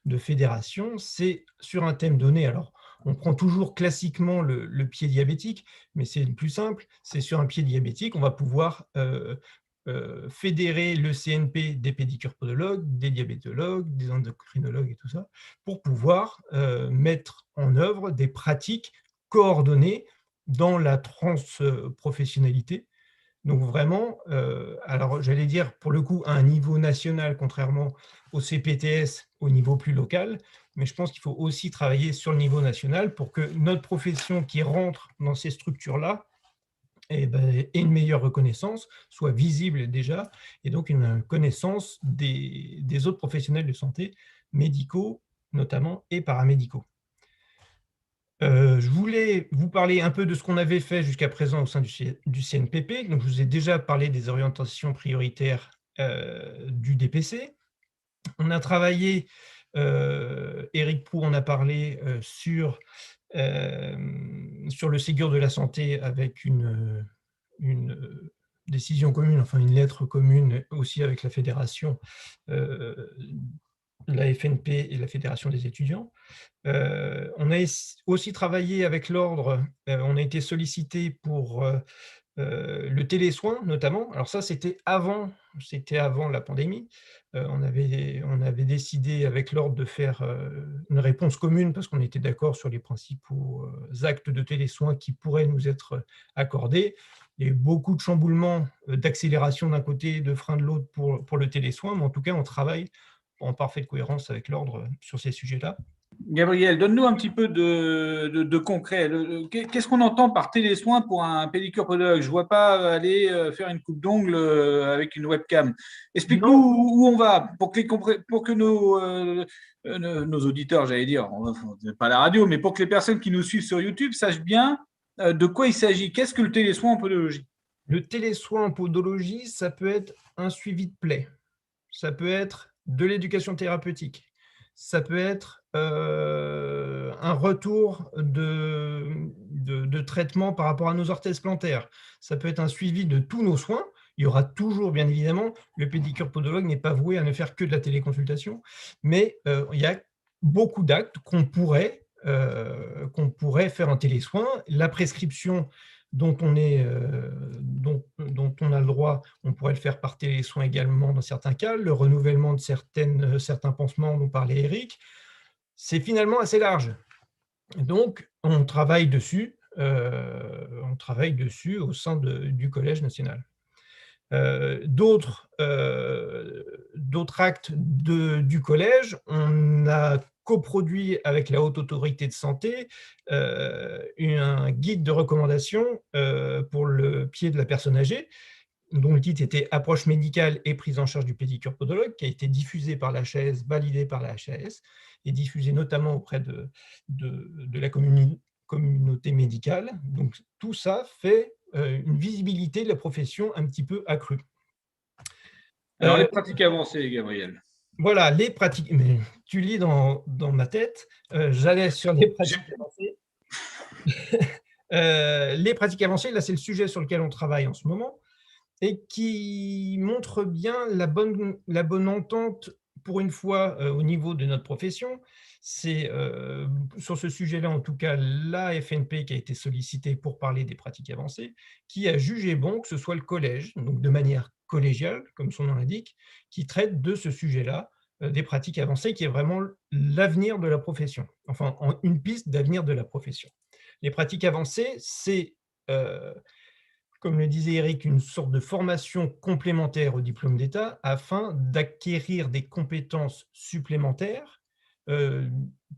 de fédération. C'est sur un thème donné. Alors, on prend toujours classiquement le pied diabétique, mais c'est plus simple. C'est sur un pied diabétique, on va pouvoir fédérer le CNP des pédicures podologues, des diabétologues, des endocrinologues et tout ça, pour pouvoir mettre en œuvre des pratiques coordonnées dans la transprofessionnalité. Donc vraiment, alors j'allais dire pour le coup à un niveau national, contrairement au CPTS au niveau plus local, mais je pense qu'il faut aussi travailler sur le niveau national pour que notre profession qui rentre dans ces structures-là ait une meilleure reconnaissance, soit visible déjà, et donc une connaissance des autres professionnels de santé, médicaux notamment et paramédicaux. Je voulais vous parler un peu de ce qu'on avait fait jusqu'à présent au sein du CNPP. Donc, je vous ai déjà parlé des orientations prioritaires du DPC. On a travaillé, Éric Proulx en a parlé, sur le Ségur de la santé avec une décision commune, enfin une lettre commune aussi avec la fédération, la FNP et la Fédération des étudiants. On a aussi travaillé avec l'ordre, on a été sollicité pour le télésoin notamment. Alors ça, c'était avant c'était avant la pandémie. On avait décidé avec l'ordre de faire une réponse commune parce qu'on était d'accord sur les principaux actes de télésoins qui pourraient nous être accordés. Il y a eu beaucoup de chamboulements, d'accélération d'un côté, de frein de l'autre pour le télésoin, mais en tout cas, on travaille en parfaite cohérence avec l'ordre sur ces sujets-là. Gabriel, donne-nous un petit peu de concret. Qu'est-ce qu'on entend par télésoin pour un pédicure-podologue? Je ne vois pas aller faire une coupe d'ongles avec une webcam. Explique-nous où on va pour que nos auditeurs, j'allais dire, pas la radio, mais pour que les personnes qui nous suivent sur YouTube sachent bien de quoi il s'agit. Qu'est-ce que le télésoin en podologie? Le télésoin en podologie, ça peut être un suivi de plaie, ça peut être de l'éducation thérapeutique, ça peut être un retour de traitement par rapport à nos orthèses plantaires, ça peut être un suivi de tous nos soins. Il y aura toujours, bien évidemment, le pédicure-podologue n'est pas voué à ne faire que de la téléconsultation, mais il y a beaucoup d'actes qu'on pourrait faire en télésoin. La prescription dont on a le droit, on pourrait le faire par télésoin également dans certains cas, le renouvellement de certains pansements dont parlait Eric, c'est finalement assez large. Donc, on travaille dessus au sein du Collège national. D'autres actes du Collège, on a coproduit avec la Haute Autorité de Santé un guide de recommandation pour le pied de la personne âgée, dont le titre était « Approche médicale et prise en charge du pédicure-podologue », qui a été diffusé par la HAS, validé par la HAS, et diffusé notamment auprès de la communauté médicale. Donc tout ça fait une visibilité de la profession un petit peu accrue. Alors, les pratiques avancées, Gabriel. Voilà, les pratiques. Mais tu lis dans ma tête, j'allais sur les pratiques avancées. Les pratiques avancées, là, c'est le sujet sur lequel on travaille en ce moment et qui montre bien la bonne entente, pour une fois, au niveau de notre profession. C'est sur ce sujet-là, en tout cas, la FNP qui a été sollicitée pour parler des pratiques avancées, qui a jugé bon que ce soit le collège, donc de manière collégiale, comme son nom l'indique, qui traite de ce sujet-là, des pratiques avancées, qui est vraiment l'avenir de la profession, enfin, une piste d'avenir de la profession. Les pratiques avancées, c'est, comme le disait Eric, une sorte de formation complémentaire au diplôme d'État afin d'acquérir des compétences supplémentaires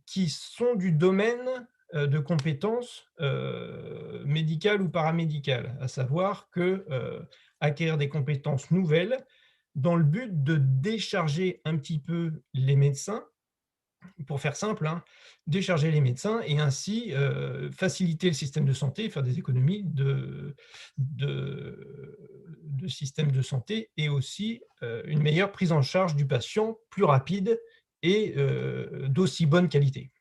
qui sont du domaine de compétences médicales ou paramédicales, à savoir acquérir des compétences nouvelles dans le but de décharger un petit peu les médecins, pour faire simple, décharger les médecins et ainsi faciliter le système de santé, faire des économies de système de santé et aussi une meilleure prise en charge du patient, plus rapide et d'aussi bonne qualité.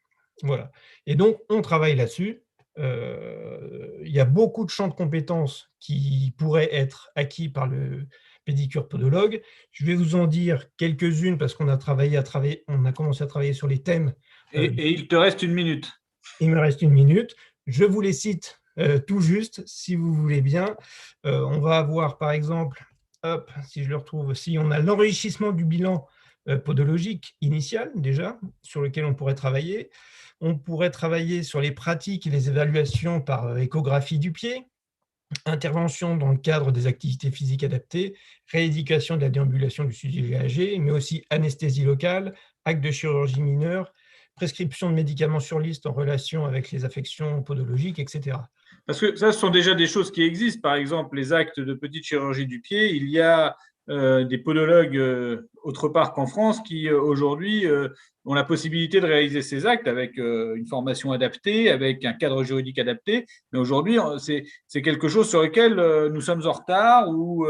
Voilà. Et donc, on travaille là-dessus. Il y a beaucoup de champs de compétences qui pourraient être acquis par le pédicure-podologue. Je vais vous en dire quelques-unes parce qu'on a commencé à travailler sur les thèmes. Et il te reste une minute. Il me reste une minute. Je vous les cite tout juste, si vous voulez bien. On va avoir, par exemple, si je le retrouve aussi, on a l'enrichissement du bilan podologique initial, déjà, sur lequel on pourrait travailler. On pourrait travailler sur les pratiques et les évaluations par échographie du pied, intervention dans le cadre des activités physiques adaptées, rééducation de la déambulation du sujet âgé, mais aussi anesthésie locale, acte de chirurgie mineure, prescription de médicaments sur liste en relation avec les affections podologiques, etc. Parce que ça, ce sont déjà des choses qui existent. Par exemple, les actes de petite chirurgie du pied, il y a des podologues autre part qu'en France qui aujourd'hui ont la possibilité de réaliser ces actes avec une formation adaptée, avec un cadre juridique adapté. Mais aujourd'hui, c'est quelque chose sur lequel nous sommes en retard ou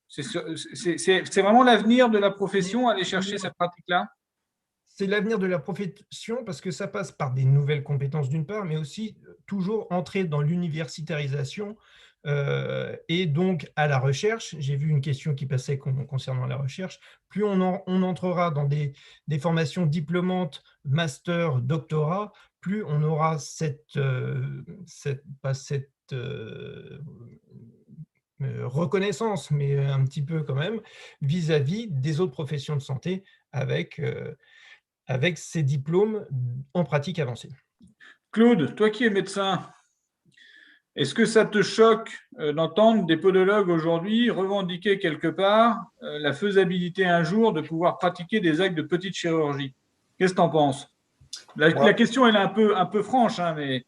c'est vraiment l'avenir de la profession, aller chercher cette pratique-là? C'est l'avenir de la profession parce que ça passe par des nouvelles compétences d'une part, mais aussi toujours entrer dans l'universitarisation et donc à la recherche. J'ai vu une question qui passait concernant la recherche. Plus on entrera dans des formations diplômantes, master, doctorat, plus on aura reconnaissance, mais un petit peu quand même, vis-à-vis des autres professions de santé avec ces diplômes en pratique avancée. Claude, toi qui es médecin, est-ce que ça te choque d'entendre des podologues aujourd'hui revendiquer quelque part la faisabilité un jour de pouvoir pratiquer des actes de petite chirurgie? Qu'est-ce que tu en penses? La question, elle est un peu franche, hein, mais…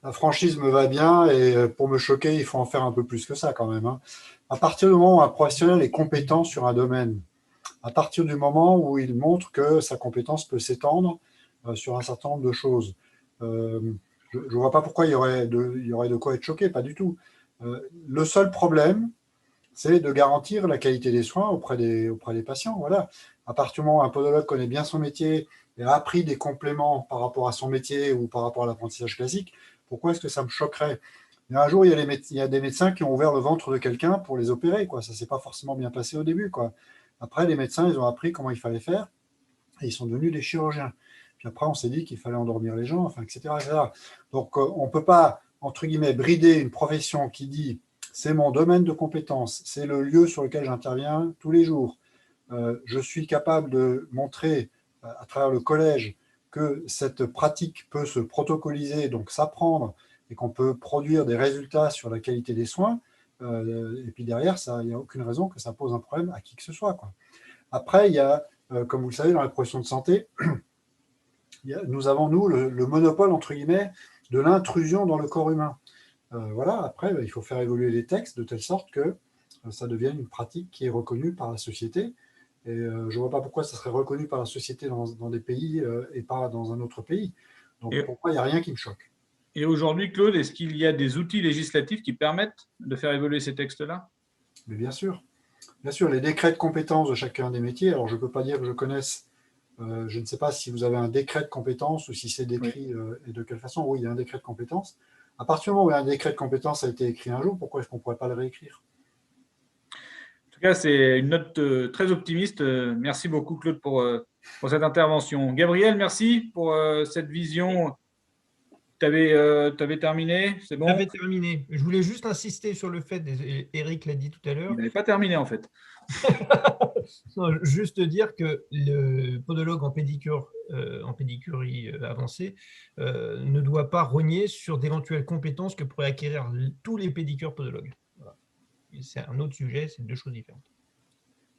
La franchise me va bien et pour me choquer, il faut en faire un peu plus que ça quand même, hein. À partir du moment où un professionnel est compétent sur un domaine, à partir du moment où il montre que sa compétence peut s'étendre sur un certain nombre de choses, je ne vois pas pourquoi il y aurait de quoi être choqué, pas du tout. Le seul problème, c'est de garantir la qualité des soins auprès des patients. Voilà. À partir du moment où un podologue connaît bien son métier et a appris des compléments par rapport à son métier ou par rapport à l'apprentissage classique, pourquoi est-ce que ça me choquerait? Mais un jour, il y a des médecins qui ont ouvert le ventre de quelqu'un pour les opérer, quoi. Ça ne s'est pas forcément bien passé au début, quoi. Après, les médecins, ils ont appris comment il fallait faire et ils sont devenus des chirurgiens. Puis après, on s'est dit qu'il fallait endormir les gens, enfin, etc., etc. Donc, on ne peut pas, entre guillemets, brider une profession qui dit c'est mon domaine de compétence, c'est le lieu sur lequel j'interviens tous les jours. Je suis capable de montrer à travers le collège que cette pratique peut se protocoliser, donc s'apprendre, et qu'on peut produire des résultats sur la qualité des soins. Et puis derrière, il n'y a aucune raison que ça pose un problème à qui que ce soit, quoi. Après, il y a, comme vous le savez, dans la profession de santé, nous avons, nous, le monopole, entre guillemets, de l'intrusion dans le corps humain. Voilà, après, il faut faire évoluer les textes de telle sorte que ça devienne une pratique qui est reconnue par la société. Et je ne vois pas pourquoi ça serait reconnu par la société dans des pays et pas dans un autre pays. Donc, pour moi, il n'y a rien qui me choque. Et aujourd'hui, Claude, est-ce qu'il y a des outils législatifs qui permettent de faire évoluer ces textes-là? Mais bien sûr. Bien sûr, les décrets de compétences de chacun des métiers, alors je ne peux pas dire que je connaisse, je ne sais pas si vous avez un décret de compétences ou si c'est décrit et de quelle façon. Oui, il y a un décret de compétences. À partir du moment où un décret de compétences a été écrit un jour, pourquoi est-ce qu'on ne pourrait pas le réécrire? En tout cas, c'est une note très optimiste. Merci beaucoup, Claude, pour cette intervention. Gabriel, merci pour cette vision. Tu avais terminé? C'est bon? J'avais terminé. Je voulais juste insister sur le fait, Eric l'a dit tout à l'heure. Il n'avait pas terminé, en fait. Non, juste dire que le podologue en pédicurie avancée ne doit pas rogner sur d'éventuelles compétences que pourraient acquérir tous les pédicures podologues. Voilà. C'est un autre sujet, c'est deux choses différentes.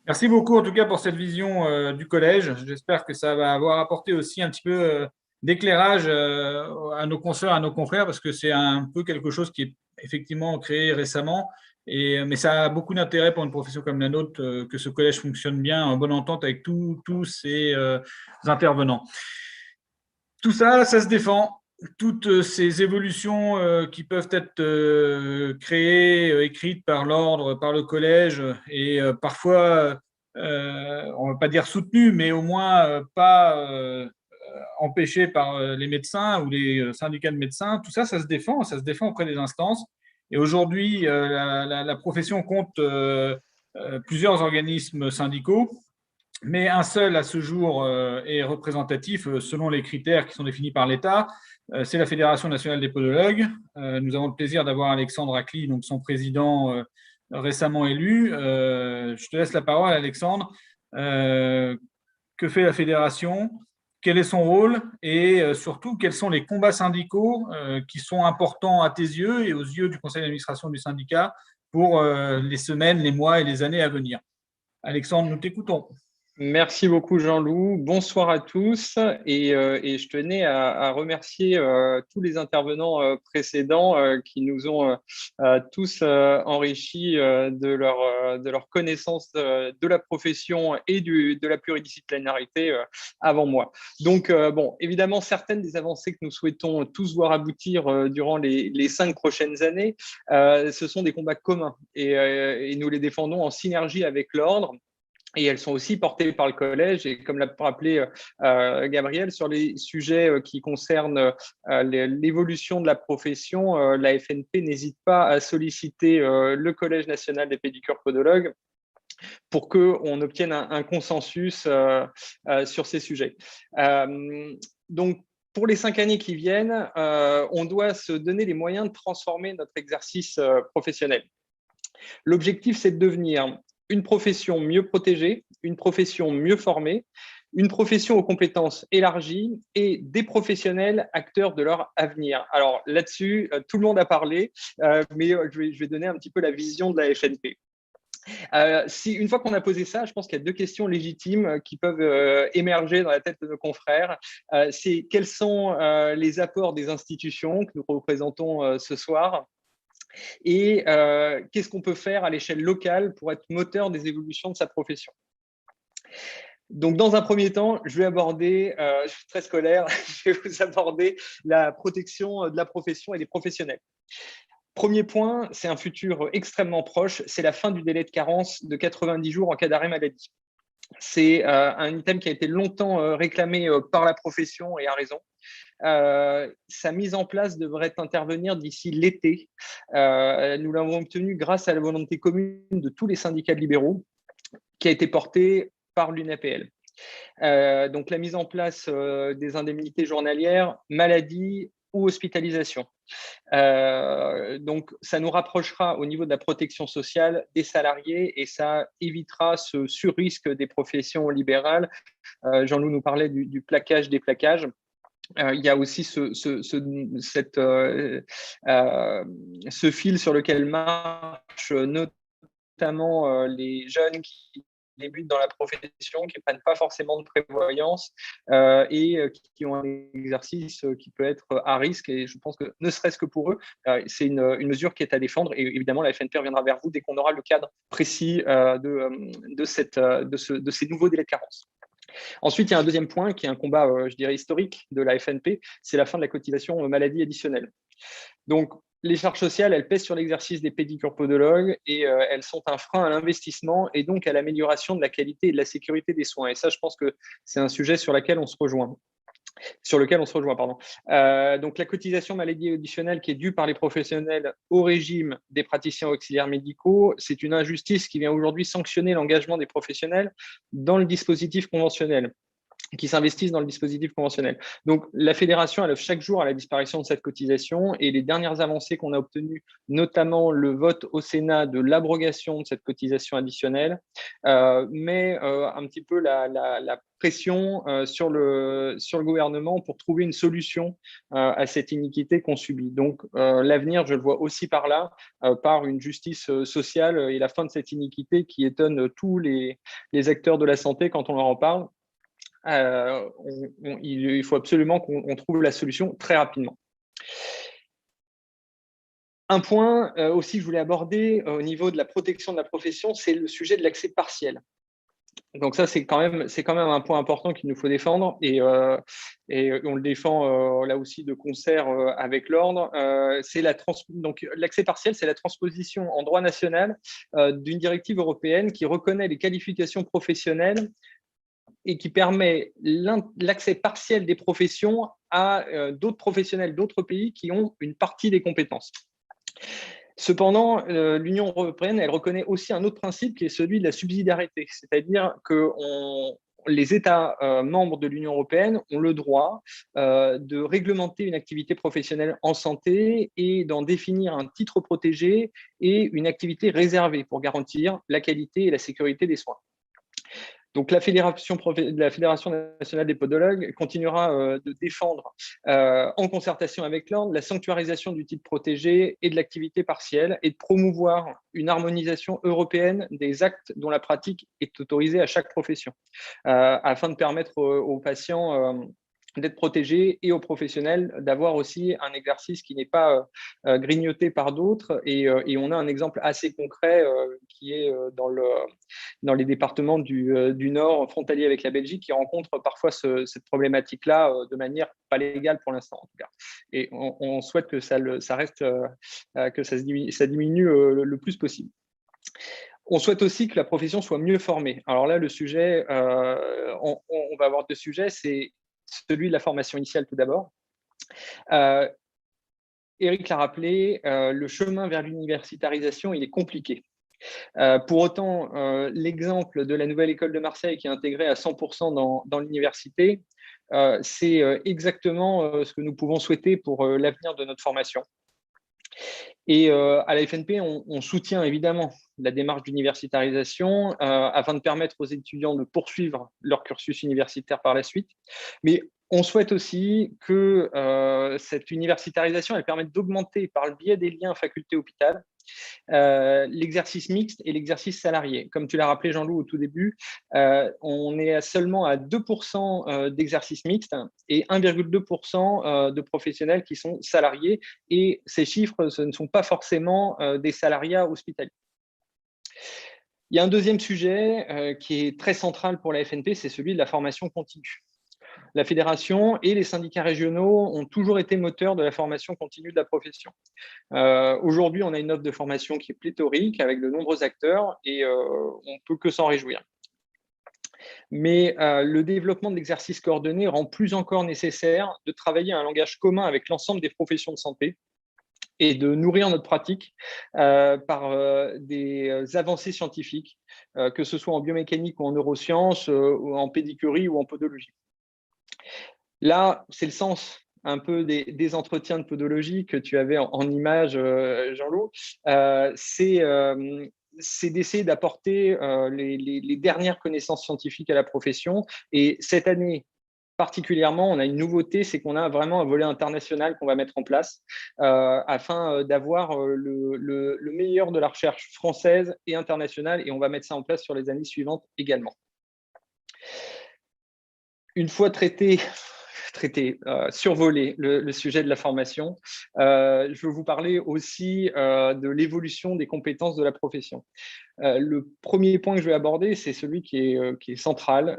Merci beaucoup, en tout cas, pour cette vision du collège. J'espère que ça va avoir apporté aussi un petit peu d'éclairage à nos consoeurs, à nos confrères, parce que c'est un peu quelque chose qui est effectivement créé récemment. Mais ça a beaucoup d'intérêt pour une profession comme la nôtre que ce collège fonctionne bien en bonne entente avec tous ces intervenants. Tout ça, ça se défend. Toutes ces évolutions qui peuvent être créées, écrites par l'ordre, par le collège, et parfois, on ne va pas dire soutenues, mais au moins pas empêchées par les médecins ou les syndicats de médecins, tout ça, ça se défend auprès des instances. Et aujourd'hui, la profession compte plusieurs organismes syndicaux, mais un seul à ce jour est représentatif selon les critères qui sont définis par l'État. C'est la Fédération nationale des podologues. Nous avons le plaisir d'avoir Alexandre Acli, donc son président récemment élu. Je te laisse la parole, Alexandre. Que fait la fédération? Quel est son rôle? Et surtout, quels sont les combats syndicaux qui sont importants à tes yeux et aux yeux du conseil d'administration du syndicat pour les semaines, les mois et les années à venir? Alexandre, nous t'écoutons. Merci beaucoup Jean-Loup. Bonsoir à tous et je tenais à remercier tous les intervenants précédents qui nous ont tous enrichis de leur connaissance de la profession et de la pluridisciplinarité avant moi. Donc bon, évidemment, certaines des avancées que nous souhaitons tous voir aboutir durant les 5 prochaines années, ce sont des combats communs et nous les défendons en synergie avec l'ordre. Et elles sont aussi portées par le collège. Et comme l'a rappelé Gabriel, sur les sujets qui concernent l'évolution de la profession, la FNP n'hésite pas à solliciter le Collège national des pédicures podologues pour qu'on obtienne un consensus sur ces sujets. Donc, pour les 5 années qui viennent, on doit se donner les moyens de transformer notre exercice professionnel. L'objectif, c'est de devenir une profession mieux protégée, une profession mieux formée, une profession aux compétences élargies et des professionnels acteurs de leur avenir. Alors là-dessus, tout le monde a parlé, mais je vais donner un petit peu la vision de la FNP. Une fois qu'on a posé ça, je pense qu'il y a 2 questions légitimes qui peuvent émerger dans la tête de nos confrères. C'est quels sont les apports des institutions que nous représentons ce soir et qu'est-ce qu'on peut faire à l'échelle locale pour être moteur des évolutions de sa profession. Donc, dans un premier temps, je vais aborder, je suis très scolaire, je vais vous aborder la protection de la profession et des professionnels. Premier point, c'est un futur extrêmement proche, c'est la fin du délai de carence de 90 jours en cas d'arrêt maladie. C'est un item qui a été longtemps réclamé par la profession et à raison. Sa mise en place devrait intervenir d'ici l'été. Nous l'avons obtenu grâce à la volonté commune de tous les syndicats libéraux qui a été portée par l'UNAPL. Donc, la mise en place des indemnités journalières, maladie ou hospitalisation. Donc, ça nous rapprochera au niveau de la protection sociale des salariés et ça évitera ce sur-risque des professions libérales. Jean-Loup nous parlait du plaquage des plaquages. Il y a aussi ce fil sur lequel marchent notamment les jeunes qui débutent dans la profession, qui ne prennent pas forcément de prévoyance et qui ont un exercice qui peut être à risque. Et je pense que ne serait-ce que pour eux, c'est une mesure qui est à défendre. Et évidemment, la FNP reviendra vers vous dès qu'on aura le cadre précis de ces nouveaux délais de carence. Ensuite, il y a un deuxième point qui est un combat, je dirais, historique de la FNP, c'est la fin de la cotisation maladie additionnelle. Donc, les charges sociales, elles pèsent sur l'exercice des pédicures-podologues et elles sont un frein à l'investissement et donc à l'amélioration de la qualité et de la sécurité des soins. Et ça, je pense que c'est un sujet sur lequel on se rejoint. Donc, la cotisation maladie additionnelle qui est due par les professionnels au régime des praticiens auxiliaires médicaux, c'est une injustice qui vient aujourd'hui sanctionner l'engagement des professionnels dans le dispositif conventionnel, qui s'investissent dans le dispositif conventionnel. Donc, la fédération elle œuvre chaque jour à la disparition de cette cotisation et les dernières avancées qu'on a obtenues, notamment le vote au Sénat de l'abrogation de cette cotisation additionnelle, met un petit peu la pression sur le gouvernement pour trouver une solution à cette iniquité qu'on subit. Donc, l'avenir, je le vois aussi par là, par une justice sociale et la fin de cette iniquité qui étonne tous les acteurs de la santé quand on leur en parle. Il faut absolument qu'on trouve la solution très rapidement. Un point aussi que je voulais aborder au niveau de la protection de la profession, c'est le sujet de l'accès partiel. Donc ça, c'est quand même un point important qu'il nous faut défendre et on le défend là aussi de concert avec l'ordre. Donc l'accès partiel, c'est la transposition en droit national d'une directive européenne qui reconnaît les qualifications professionnelles et qui permet l'accès partiel des professions à d'autres professionnels d'autres pays qui ont une partie des compétences. Cependant, l'Union européenne, elle reconnaît aussi un autre principe qui est celui de la subsidiarité, c'est-à-dire que les États membres de l'Union européenne ont le droit de réglementer une activité professionnelle en santé et d'en définir un titre protégé et une activité réservée pour garantir la qualité et la sécurité des soins. Donc, la Fédération nationale des podologues continuera de défendre, en concertation avec l'ordre, la sanctuarisation du titre protégé et de l'activité partielle et de promouvoir une harmonisation européenne des actes dont la pratique est autorisée à chaque profession, afin de permettre aux patients d'être protégés et aux professionnels d'avoir aussi un exercice qui n'est pas grignoté par d'autres. Et on a un exemple assez concret qui est dans les départements du Nord, frontaliers avec la Belgique, qui rencontrent parfois cette problématique-là de manière pas légale pour l'instant, en tout cas. Et on souhaite que ça diminue le plus possible. On souhaite aussi que la profession soit mieux formée. Alors là, le sujet, on va avoir 2 sujets, c'est celui de la formation initiale tout d'abord. Eric l'a rappelé, le chemin vers l'universitarisation, il est compliqué. Pour autant, l'exemple de la nouvelle école de Marseille qui est intégrée à 100% dans l'université, c'est exactement ce que nous pouvons souhaiter pour l'avenir de notre formation. Et à la FNP, on soutient évidemment la démarche d'universitarisation afin de permettre aux étudiants de poursuivre leur cursus universitaire par la suite. Mais on souhaite aussi que cette universitarisation elle permette d'augmenter par le biais des liens faculté-hôpital l'exercice mixte et l'exercice salarié. Comme tu l'as rappelé, Jean-Loup, au tout début, on est seulement à 2% d'exercice mixte et 1,2% de professionnels qui sont salariés. Et ces chiffres, ce ne sont pas forcément des salariats hospitaliers. Il y a un deuxième sujet qui est très central pour la FNP, c'est celui de la formation continue. La fédération et les syndicats régionaux ont toujours été moteurs de la formation continue de la profession. Aujourd'hui, on a une offre de formation qui est pléthorique avec de nombreux acteurs et on ne peut que s'en réjouir. Mais le développement de l'exercice coordonné rend plus encore nécessaire de travailler à un langage commun avec l'ensemble des professions de santé et de nourrir notre pratique par des avancées scientifiques, que ce soit en biomécanique ou en neurosciences, ou en pédicurie ou en podologie. Là, c'est le sens un peu des entretiens de podologie que tu avais en image, Jean-Loup. C'est d'essayer d'apporter les dernières connaissances scientifiques à la profession. Et cette année, particulièrement, on a une nouveauté, c'est qu'on a vraiment un volet international qu'on va mettre en place afin d'avoir le meilleur de la recherche française et internationale. Et on va mettre ça en place sur les années suivantes également. Une fois survolé le sujet de la formation, je veux vous parler aussi de l'évolution des compétences de la profession. Le premier point que je vais aborder, c'est celui qui est central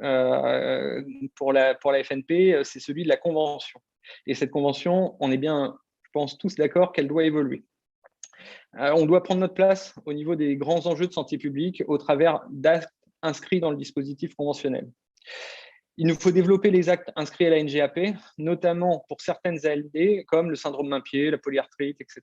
pour la FNP, c'est celui de la convention. Et cette convention, on est bien, je pense, tous d'accord qu'elle doit évoluer. On doit prendre notre place au niveau des grands enjeux de santé publique au travers d'actes inscrits dans le dispositif conventionnel. Il nous faut développer les actes inscrits à la NGAP, notamment pour certaines ALD, comme le syndrome main-pied, la polyarthrite, etc.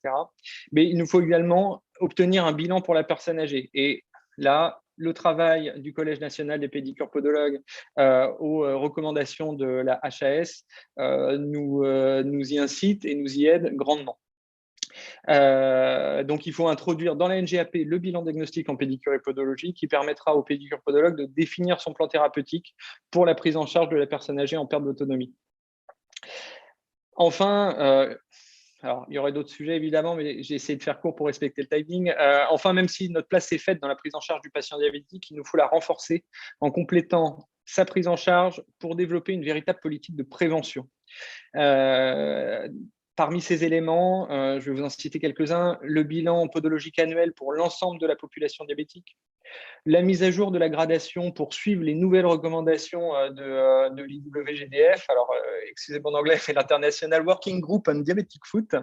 Mais il nous faut également obtenir un bilan pour la personne âgée. Et là, le travail du Collège national des pédicures podologues aux recommandations de la HAS nous y incite et nous y aide grandement. Donc, il faut introduire dans la NGAP le bilan diagnostique en pédicure et podologie qui permettra au pédicure podologue de définir son plan thérapeutique pour la prise en charge de la personne âgée en perte d'autonomie. Enfin, alors, il y aurait d'autres sujets évidemment, mais j'ai essayé de faire court pour respecter le timing. Enfin, même si notre place est faite dans la prise en charge du patient diabétique, il nous faut la renforcer en complétant sa prise en charge pour développer une véritable politique de prévention. Parmi ces éléments, je vais vous en citer quelques-uns, le bilan podologique annuel pour l'ensemble de la population diabétique, la mise à jour de la gradation pour suivre les nouvelles recommandations de l'IWGDF, alors excusez mon anglais, c'est l'International Working Group on Diabetic Foot,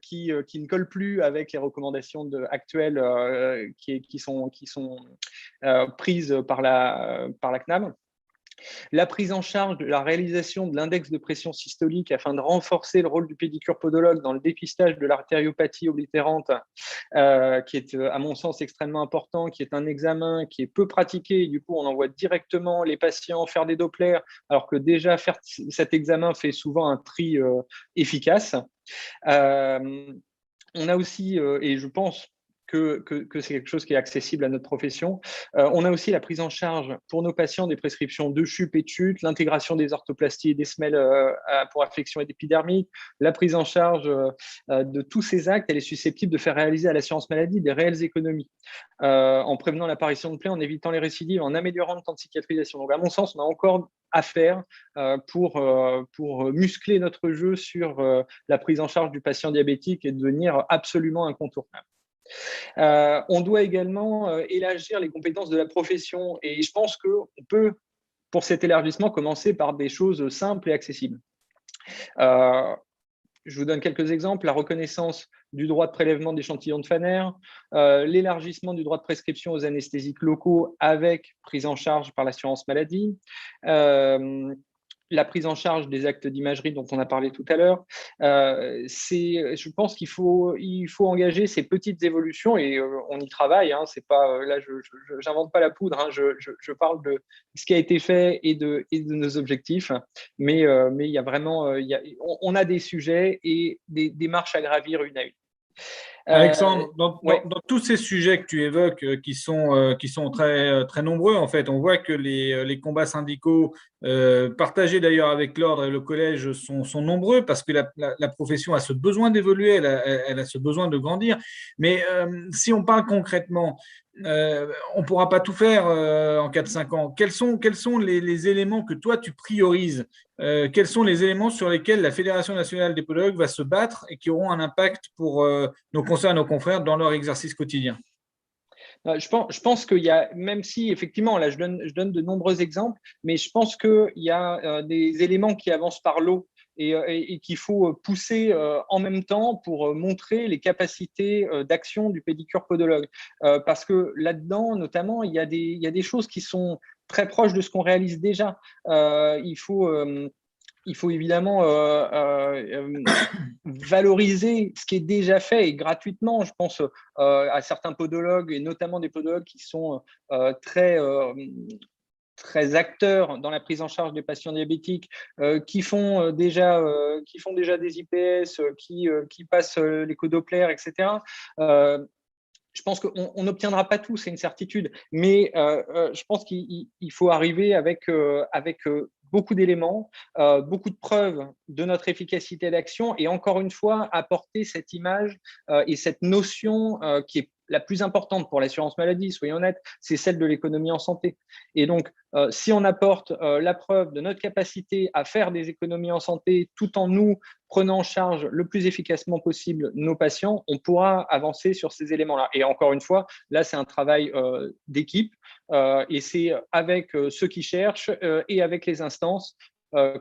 qui ne colle plus avec les recommandations actuelles qui sont prises par la CNAM. La prise en charge de la réalisation de l'index de pression systolique afin de renforcer le rôle du pédicure podologue dans le dépistage de l'artériopathie oblitérante, qui est à mon sens extrêmement important, qui est un examen qui est peu pratiqué. Et du coup, on envoie directement les patients faire des Doppler, alors que déjà faire cet examen fait souvent un tri efficace. On a aussi, et je pense que c'est quelque chose qui est accessible à notre profession. On a aussi la prise en charge pour nos patients des prescriptions de CHUP et de chute, l'intégration des orthoplasties et des semelles pour affection épidermique, la prise en charge de tous ces actes, elle est susceptible de faire réaliser à l'assurance maladie des réelles économies en prévenant l'apparition de plaies, en évitant les récidives, en améliorant le temps de cicatrisation. Donc, à mon sens, on a encore à faire pour muscler notre jeu sur la prise en charge du patient diabétique et devenir absolument incontournable. On doit également élargir les compétences de la profession et je pense qu'on peut, pour cet élargissement, commencer par des choses simples et accessibles. Je vous donne quelques exemples, la reconnaissance du droit de prélèvement d'échantillons de Pfanner, l'élargissement du droit de prescription aux anesthésiques locaux avec prise en charge par l'assurance maladie, la prise en charge des actes d'imagerie dont on a parlé tout à l'heure. Je pense qu'il faut engager ces petites évolutions et on y travaille. Hein, c'est pas, là, je n'invente pas la poudre. Hein, je parle de ce qui a été fait et de nos objectifs. Mais il y a vraiment, on a des sujets et des marches à gravir une à une. Alexandre, dans Ouais. tous ces sujets que tu évoques, qui sont très, très nombreux, en fait, on voit que les combats syndicaux, partagés d'ailleurs avec l'ordre et le collège, sont nombreux parce que la profession a ce besoin d'évoluer, elle a ce besoin de grandir. Mais si on parle concrètement, on ne pourra pas tout faire en 4-5 ans. Quels sont les éléments que toi, tu priorises? Quels sont les éléments sur lesquels la Fédération nationale des podologues va se battre et qui auront un impact pour nos consoeurs et nos confrères dans leur exercice quotidien? Je pense qu'il y a, même si effectivement, là je donne de nombreux exemples, mais je pense qu'il y a des éléments qui avancent par lot et qu'il faut pousser en même temps pour montrer les capacités d'action du pédicure podologue. Parce que là-dedans, notamment, il y a des choses qui sont très proches de ce qu'on réalise déjà. Il faut évidemment valoriser ce qui est déjà fait et gratuitement. Je pense à certains podologues et notamment des podologues qui sont très acteurs dans la prise en charge des patients diabétiques, qui font déjà des IPS, qui passent l'écho Doppler, etc. Je pense qu'on n'obtiendra pas tout, c'est une certitude, mais je pense qu'il faut arriver avec beaucoup d'éléments, beaucoup de preuves de notre efficacité d'action et encore une fois, apporter cette image et cette notion qui est la plus importante pour l'assurance maladie, soyons honnêtes, c'est celle de l'économie en santé. Et donc, si on apporte la preuve de notre capacité à faire des économies en santé tout en nous prenant en charge le plus efficacement possible nos patients, on pourra avancer sur ces éléments-là. Et encore une fois, là, c'est un travail d'équipe et c'est avec ceux qui cherchent et avec les instances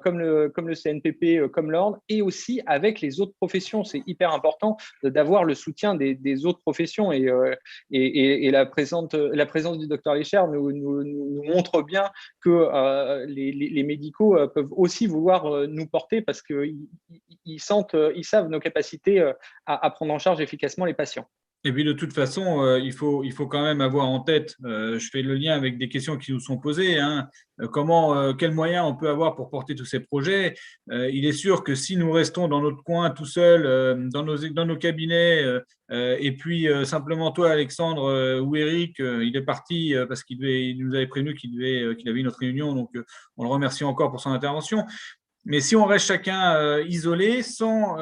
comme le CNPP, comme l'ordre, et aussi avec les autres professions. C'est hyper important d'avoir le soutien des autres professions. Et la présence du docteur Léchère nous montre bien que les médicaux peuvent aussi vouloir nous porter parce qu'ils savent nos capacités à prendre en charge efficacement les patients. Et puis de toute façon, il faut quand même avoir en tête, je fais le lien avec des questions qui nous sont posées, hein, quels moyens on peut avoir pour porter tous ces projets. Il est sûr que si nous restons dans notre coin tout seuls, dans nos cabinets, et puis simplement toi, Alexandre, ou Eric, il est parti parce qu'il nous avait prévenu qu'il avait une autre réunion, donc on le remercie encore pour son intervention. Mais si on reste chacun isolé, sans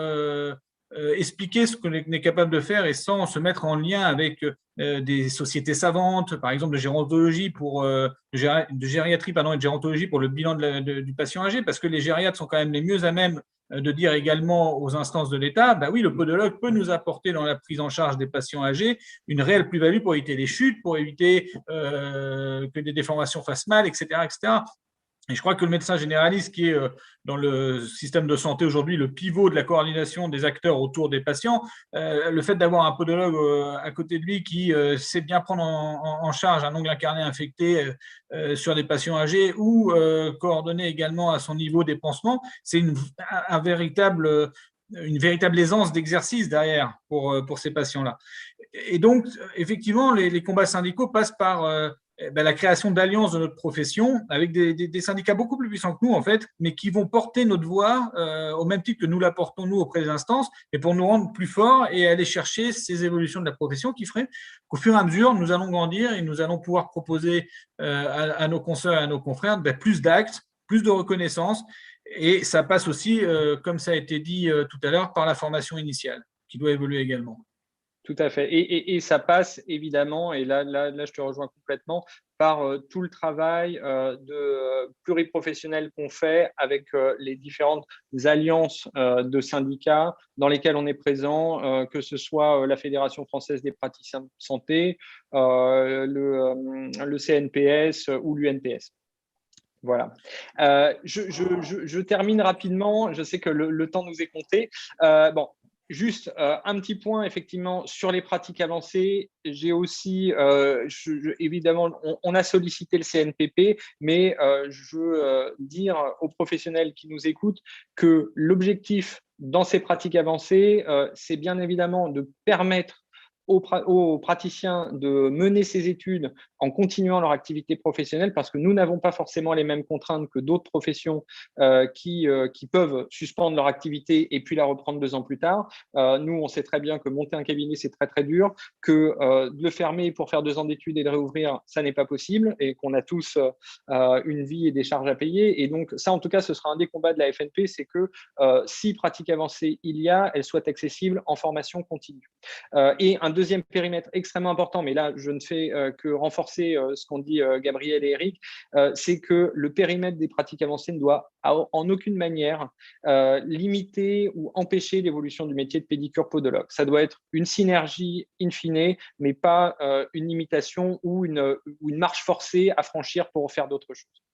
expliquer ce qu'on est capable de faire et sans se mettre en lien avec des sociétés savantes, par exemple de gérontologie de gériatrie et de gérontologie pour le bilan du patient âgé, parce que les gériatres sont quand même les mieux à même de dire également aux instances de l'État, bah oui, le podologue peut nous apporter dans la prise en charge des patients âgés une réelle plus-value pour éviter les chutes, pour éviter que des déformations fassent mal, etc., etc. Et je crois que le médecin généraliste, qui est dans le système de santé aujourd'hui le pivot de la coordination des acteurs autour des patients, le fait d'avoir un podologue à côté de lui qui sait bien prendre en charge un ongle incarné infecté sur des patients âgés ou coordonner également à son niveau des pansements, c'est une véritable aisance d'exercice derrière pour ces patients-là. Et donc, effectivement, les combats syndicaux passent par la création d'alliances de notre profession avec des syndicats beaucoup plus puissants que nous, en fait, mais qui vont porter notre voix au même titre que nous la portons, nous, auprès des instances, et pour nous rendre plus forts et aller chercher ces évolutions de la profession qui feraient qu'au fur et à mesure, nous allons grandir et nous allons pouvoir proposer à nos consoeurs et à nos confrères plus d'actes, plus de reconnaissance. Et ça passe aussi, comme ça a été dit tout à l'heure, par la formation initiale, qui doit évoluer également. Tout à fait. Et ça passe évidemment, et là je te rejoins complètement, par tout le travail de pluriprofessionnel qu'on fait avec les différentes alliances de syndicats dans lesquels on est présent, que ce soit la Fédération française des praticiens de santé, le CNPS ou l'UNPS. Voilà. Je termine rapidement. Je sais que le temps nous est compté. Juste un petit point, effectivement, sur les pratiques avancées. J'ai aussi, évidemment, on a sollicité le CNPP, mais je veux dire aux professionnels qui nous écoutent que l'objectif dans ces pratiques avancées, c'est bien évidemment de permettre aux praticiens de mener ces études en continuant leur activité professionnelle, parce que nous n'avons pas forcément les mêmes contraintes que d'autres professions qui peuvent suspendre leur activité et puis la reprendre 2 ans plus tard. Nous, on sait très bien que monter un cabinet, c'est très, très dur, que de le fermer pour faire 2 ans d'études et de réouvrir, ça n'est pas possible, et qu'on a tous une vie et des charges à payer. Et donc, ça, en tout cas, ce sera un des combats de la FNP, c'est que si pratique avancée il y a, elle soit accessible en formation continue. Et un deuxième périmètre extrêmement important, mais là, je ne fais que renforcer ce qu'ont dit Gabriel et Eric, c'est que le périmètre des pratiques avancées ne doit en aucune manière limiter ou empêcher l'évolution du métier de pédicure-podologue. Ça doit être une synergie in fine, mais pas une limitation ou une marche forcée à franchir pour faire d'autres choses.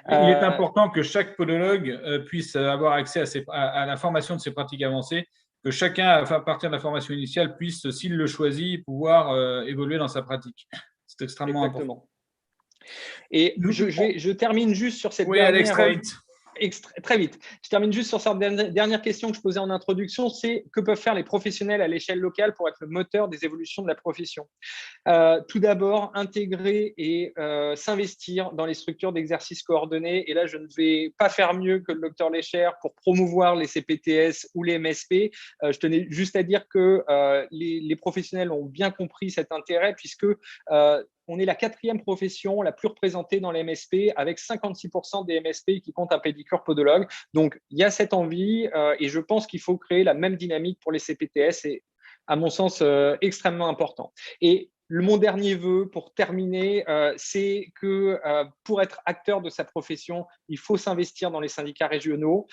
Il est important que chaque podologue puisse avoir accès à la formation de ces pratiques avancées, que chacun, à partir de la formation initiale, puisse, s'il le choisit, pouvoir évoluer dans sa pratique. C'est extrêmement important. Et je termine juste sur cette dernière… Oui, Alex, très vite. Très vite. Je termine juste sur cette dernière question que je posais en introduction, c'est que peuvent faire les professionnels à l'échelle locale pour être le moteur des évolutions de la profession. Tout d'abord, intégrer et s'investir dans les structures d'exercice coordonné. Et là, je ne vais pas faire mieux que le docteur Lécher pour promouvoir les CPTS ou les MSP. Je tenais juste à dire que les professionnels ont bien compris cet intérêt, puisque on est la 4e profession la plus représentée dans les MSP, avec 56% des MSP qui comptent un pédicure-podologue. Donc, il y a cette envie et je pense qu'il faut créer la même dynamique pour les CPTS. C'est, à mon sens, extrêmement important. Et mon dernier vœu, pour terminer, c'est que pour être acteur de sa profession, il faut s'investir dans les syndicats régionaux,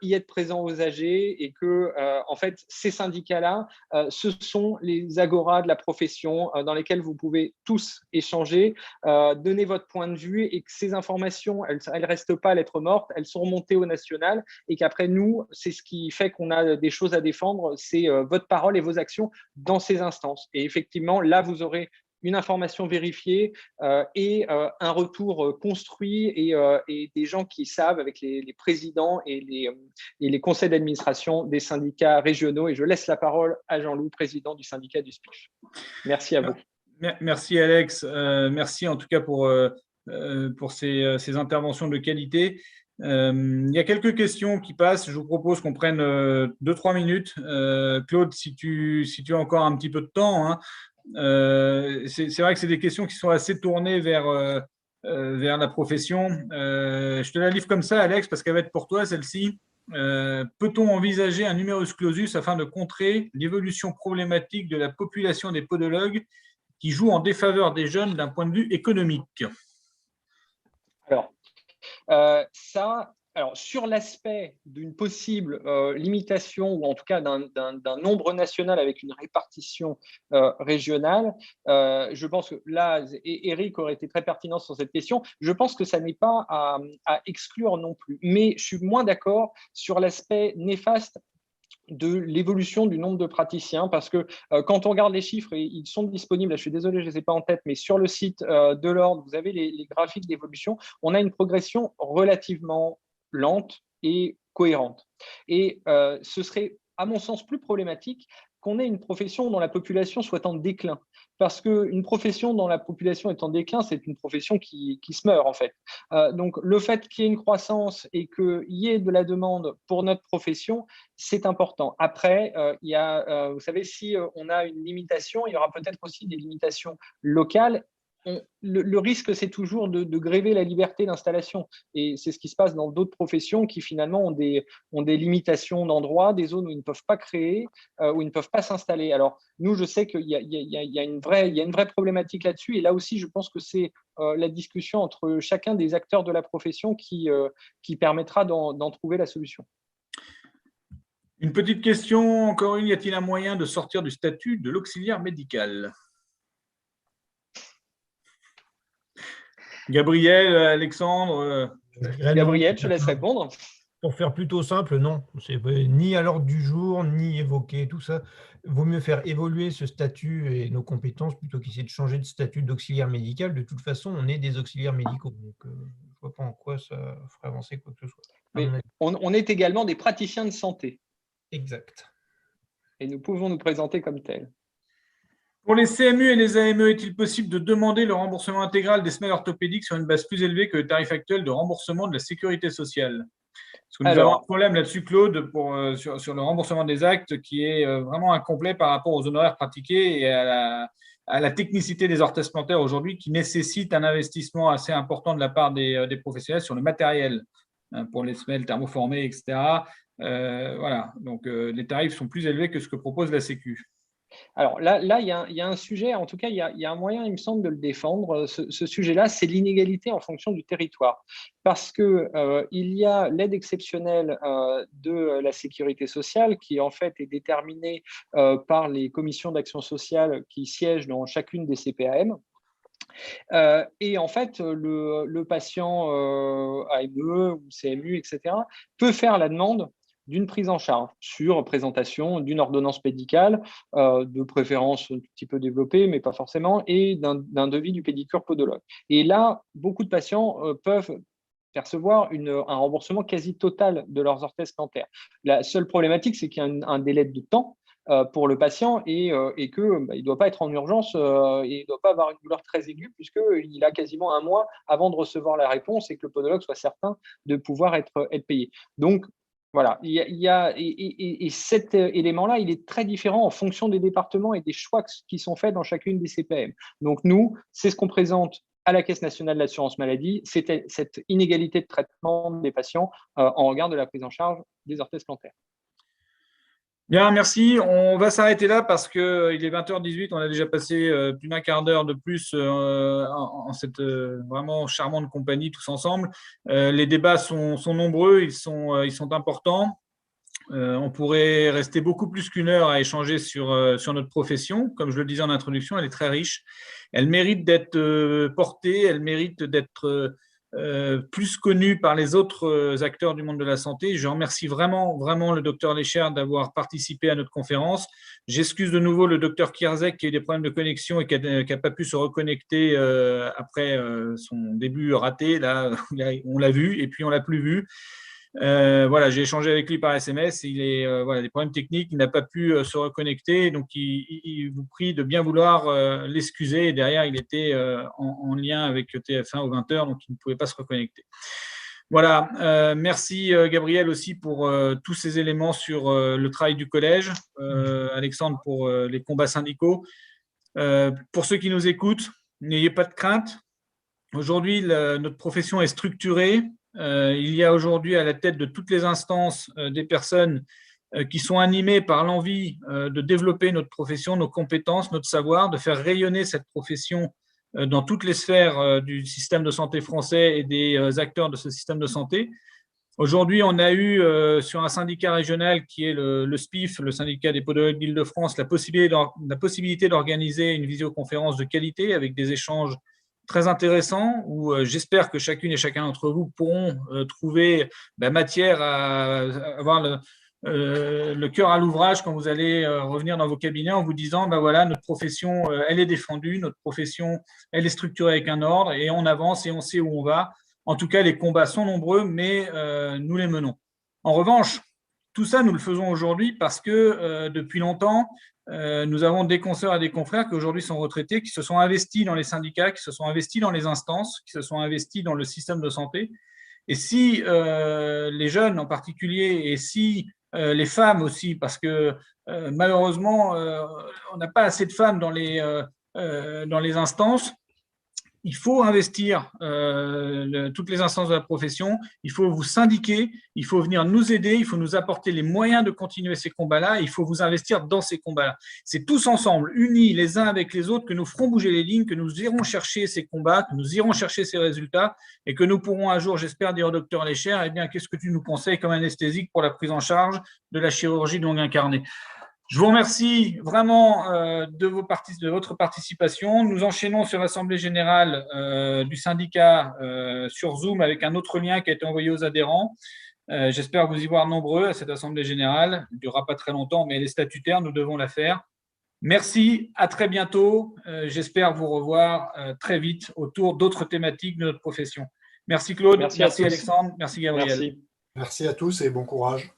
y être présent aux AG, et que, en fait, ces syndicats-là, ce sont les agoras de la profession dans lesquels vous pouvez tous échanger, donner votre point de vue, et que ces informations, elles ne restent pas lettres mortes, elles sont remontées au national, et qu'après nous, c'est ce qui fait qu'on a des choses à défendre, c'est votre parole et vos actions dans ces instances. Et effectivement, là, vous aurez une information vérifiée et un retour construit et des gens qui savent, avec les présidents et les conseils d'administration des syndicats régionaux. Et je laisse la parole à Jean-Loup, président du syndicat du SPIF. Merci à vous. Merci Alex. Merci en tout cas pour ces interventions de qualité. Il y a quelques questions qui passent. Je vous propose qu'on prenne 2-3 minutes. Claude, si tu as encore un petit peu de temps, hein. C'est vrai que c'est des questions qui sont assez tournées vers la profession. Je te la livre comme ça, Alex, parce qu'elle va être pour toi, celle-ci. Peut-on envisager un numerus clausus afin de contrer l'évolution problématique de la population des podologues qui joue en défaveur des jeunes d'un point de vue économique? Alors, sur l'aspect d'une possible limitation, ou en tout cas d'un nombre national avec une répartition régionale, je pense que là, Eric aurait été très pertinent sur cette question. Je pense que ça n'est pas à exclure non plus. Mais je suis moins d'accord sur l'aspect néfaste de l'évolution du nombre de praticiens, parce que quand on regarde les chiffres, et ils sont disponibles, là, je suis désolé, je ne les ai pas en tête, mais sur le site de l'Ordre, vous avez les graphiques d'évolution, on a une progression relativement lente et cohérente. Et ce serait, à mon sens, plus problématique qu'on ait une profession dont la population soit en déclin. Parce qu'une profession dont la population est en déclin, c'est une profession qui se meurt, en fait. Donc, le fait qu'il y ait une croissance et qu'il y ait de la demande pour notre profession, c'est important. Après, vous savez, si on a une limitation, il y aura peut-être aussi des limitations locales. Le risque, c'est toujours de gréver la liberté d'installation. Et c'est ce qui se passe dans d'autres professions qui, finalement, ont des limitations d'endroit, des zones où ils ne peuvent pas créer, où ils ne peuvent pas s'installer. Alors, nous, je sais qu'il y a une vraie problématique là-dessus. Et là aussi, je pense que c'est la discussion entre chacun des acteurs de la profession qui permettra d'en trouver la solution. Une petite question, encore une. Y a-t-il un moyen de sortir du statut de l'auxiliaire médical ? Gabriel, Alexandre. Gabriel, je te laisse répondre. Pour faire plutôt simple, non. C'est ni à l'ordre du jour, ni évoqué, tout ça. Vaut mieux faire évoluer ce statut et nos compétences plutôt qu'essayer de changer de statut d'auxiliaire médical. De toute façon, on est des auxiliaires médicaux. Donc, je ne vois pas en quoi ça ferait avancer quoi que ce soit. Mais on est également des praticiens de santé. Exact. Et nous pouvons nous présenter comme tels. Pour les CMU et les AME, est-il possible de demander le remboursement intégral des semelles orthopédiques sur une base plus élevée que le tarif actuel de remboursement de la sécurité sociale? Parce que nous avons un problème là-dessus, Claude, sur le remboursement des actes qui est vraiment incomplet par rapport aux honoraires pratiqués et à la technicité des orthèses plantaires aujourd'hui qui nécessite un investissement assez important de la part des professionnels sur le matériel pour les semelles thermoformées, etc. Voilà, donc les tarifs sont plus élevés que ce que propose la Sécu. Alors là, il y a un sujet, en tout cas, il y a un moyen, il me semble, de le défendre. Ce sujet-là, c'est l'inégalité en fonction du territoire. Parce qu'il y a l'aide exceptionnelle de la sécurité sociale qui, en fait, est déterminée par les commissions d'action sociale qui siègent dans chacune des CPAM. Et en fait, le patient AME ou CMU, etc., peut faire la demande d'une prise en charge sur présentation d'une ordonnance médicale, de préférence un petit peu développée, mais pas forcément, et d'un devis du pédicure podologue. Et là, beaucoup de patients peuvent percevoir un remboursement quasi total de leurs orthèses plantaires. La seule problématique, c'est qu'il y a un délai de temps pour le patient et qu'il ne doit pas être en urgence et il ne doit pas avoir une douleur très aiguë puisqu'il a quasiment un mois avant de recevoir la réponse et que le podologue soit certain de pouvoir être payé. Donc, voilà, et cet élément-là, il est très différent en fonction des départements et des choix qui sont faits dans chacune des CPAM. Donc, nous, c'est ce qu'on présente à la Caisse nationale de l'assurance maladie, c'était cette inégalité de traitement des patients en regard de la prise en charge des orthèses plantaires. Bien, merci. On va s'arrêter là parce qu'il est 20h18. On a déjà passé plus d'un quart d'heure de plus en cette vraiment charmante compagnie tous ensemble. Les débats sont nombreux, ils sont importants. On pourrait rester beaucoup plus qu'une heure à échanger sur notre profession. Comme je le disais en introduction, elle est très riche. Elle mérite d'être portée, elle mérite d'être plus connue par les autres acteurs du monde de la santé. Je remercie vraiment, vraiment le docteur Lécher d'avoir participé à notre conférence. J'excuse de nouveau le docteur Kierzek qui a eu des problèmes de connexion et qui n'a pas pu se reconnecter après son début raté. Là, on l'a vu et puis on ne l'a plus vu. Voilà, j'ai échangé avec lui par SMS. Il est des problèmes techniques, il n'a pas pu se reconnecter, donc il vous prie de bien vouloir l'excuser. Et derrière, il était en lien avec TF1 aux 20h, donc il ne pouvait pas se reconnecter. Voilà, merci Gabriel aussi pour tous ces éléments sur le travail du collège, Alexandre pour les combats syndicaux. Pour ceux qui nous écoutent, n'ayez pas de crainte. Aujourd'hui, notre profession est structurée. Il y a aujourd'hui à la tête de toutes les instances des personnes qui sont animées par l'envie de développer notre profession, nos compétences, notre savoir, de faire rayonner cette profession dans toutes les sphères du système de santé français et des acteurs de ce système de santé. Aujourd'hui, on a eu sur un syndicat régional qui est le SPIF, le syndicat des podologues d'Île-de-France, la possibilité d'organiser une visioconférence de qualité avec des échanges très intéressant où j'espère que chacune et chacun d'entre vous pourront trouver matière à avoir le cœur à l'ouvrage quand vous allez revenir dans vos cabinets en vous disant voilà, notre profession elle est défendue, notre profession elle est structurée avec un ordre et on avance et on sait où on va. En tout cas, les combats sont nombreux, mais nous les menons. En revanche, tout ça, nous le faisons aujourd'hui parce que depuis longtemps, nous avons des consoeurs et des confrères qui aujourd'hui sont retraités, qui se sont investis dans les syndicats, qui se sont investis dans les instances, qui se sont investis dans le système de santé. Et si les jeunes en particulier, et si les femmes aussi, parce que malheureusement, on n'a pas assez de femmes dans les instances, il faut investir toutes les instances de la profession, il faut vous syndiquer, il faut venir nous aider, il faut nous apporter les moyens de continuer ces combats-là, il faut vous investir dans ces combats-là. C'est tous ensemble, unis les uns avec les autres, que nous ferons bouger les lignes, que nous irons chercher ces combats, que nous irons chercher ces résultats et que nous pourrons un jour, j'espère, dire au docteur Lécher, eh bien, qu'est-ce que tu nous conseilles comme anesthésique pour la prise en charge de la chirurgie de longue incarnée? Je vous remercie vraiment de votre participation. Nous enchaînons sur l'Assemblée générale du syndicat sur Zoom avec un autre lien qui a été envoyé aux adhérents. J'espère vous y voir nombreux à cette Assemblée générale. Elle ne durera pas très longtemps, mais elle est statutaire, nous devons la faire. Merci, à très bientôt. J'espère vous revoir très vite autour d'autres thématiques de notre profession. Merci Claude, merci Alexandre, merci Gabriel. Merci à tous et bon courage.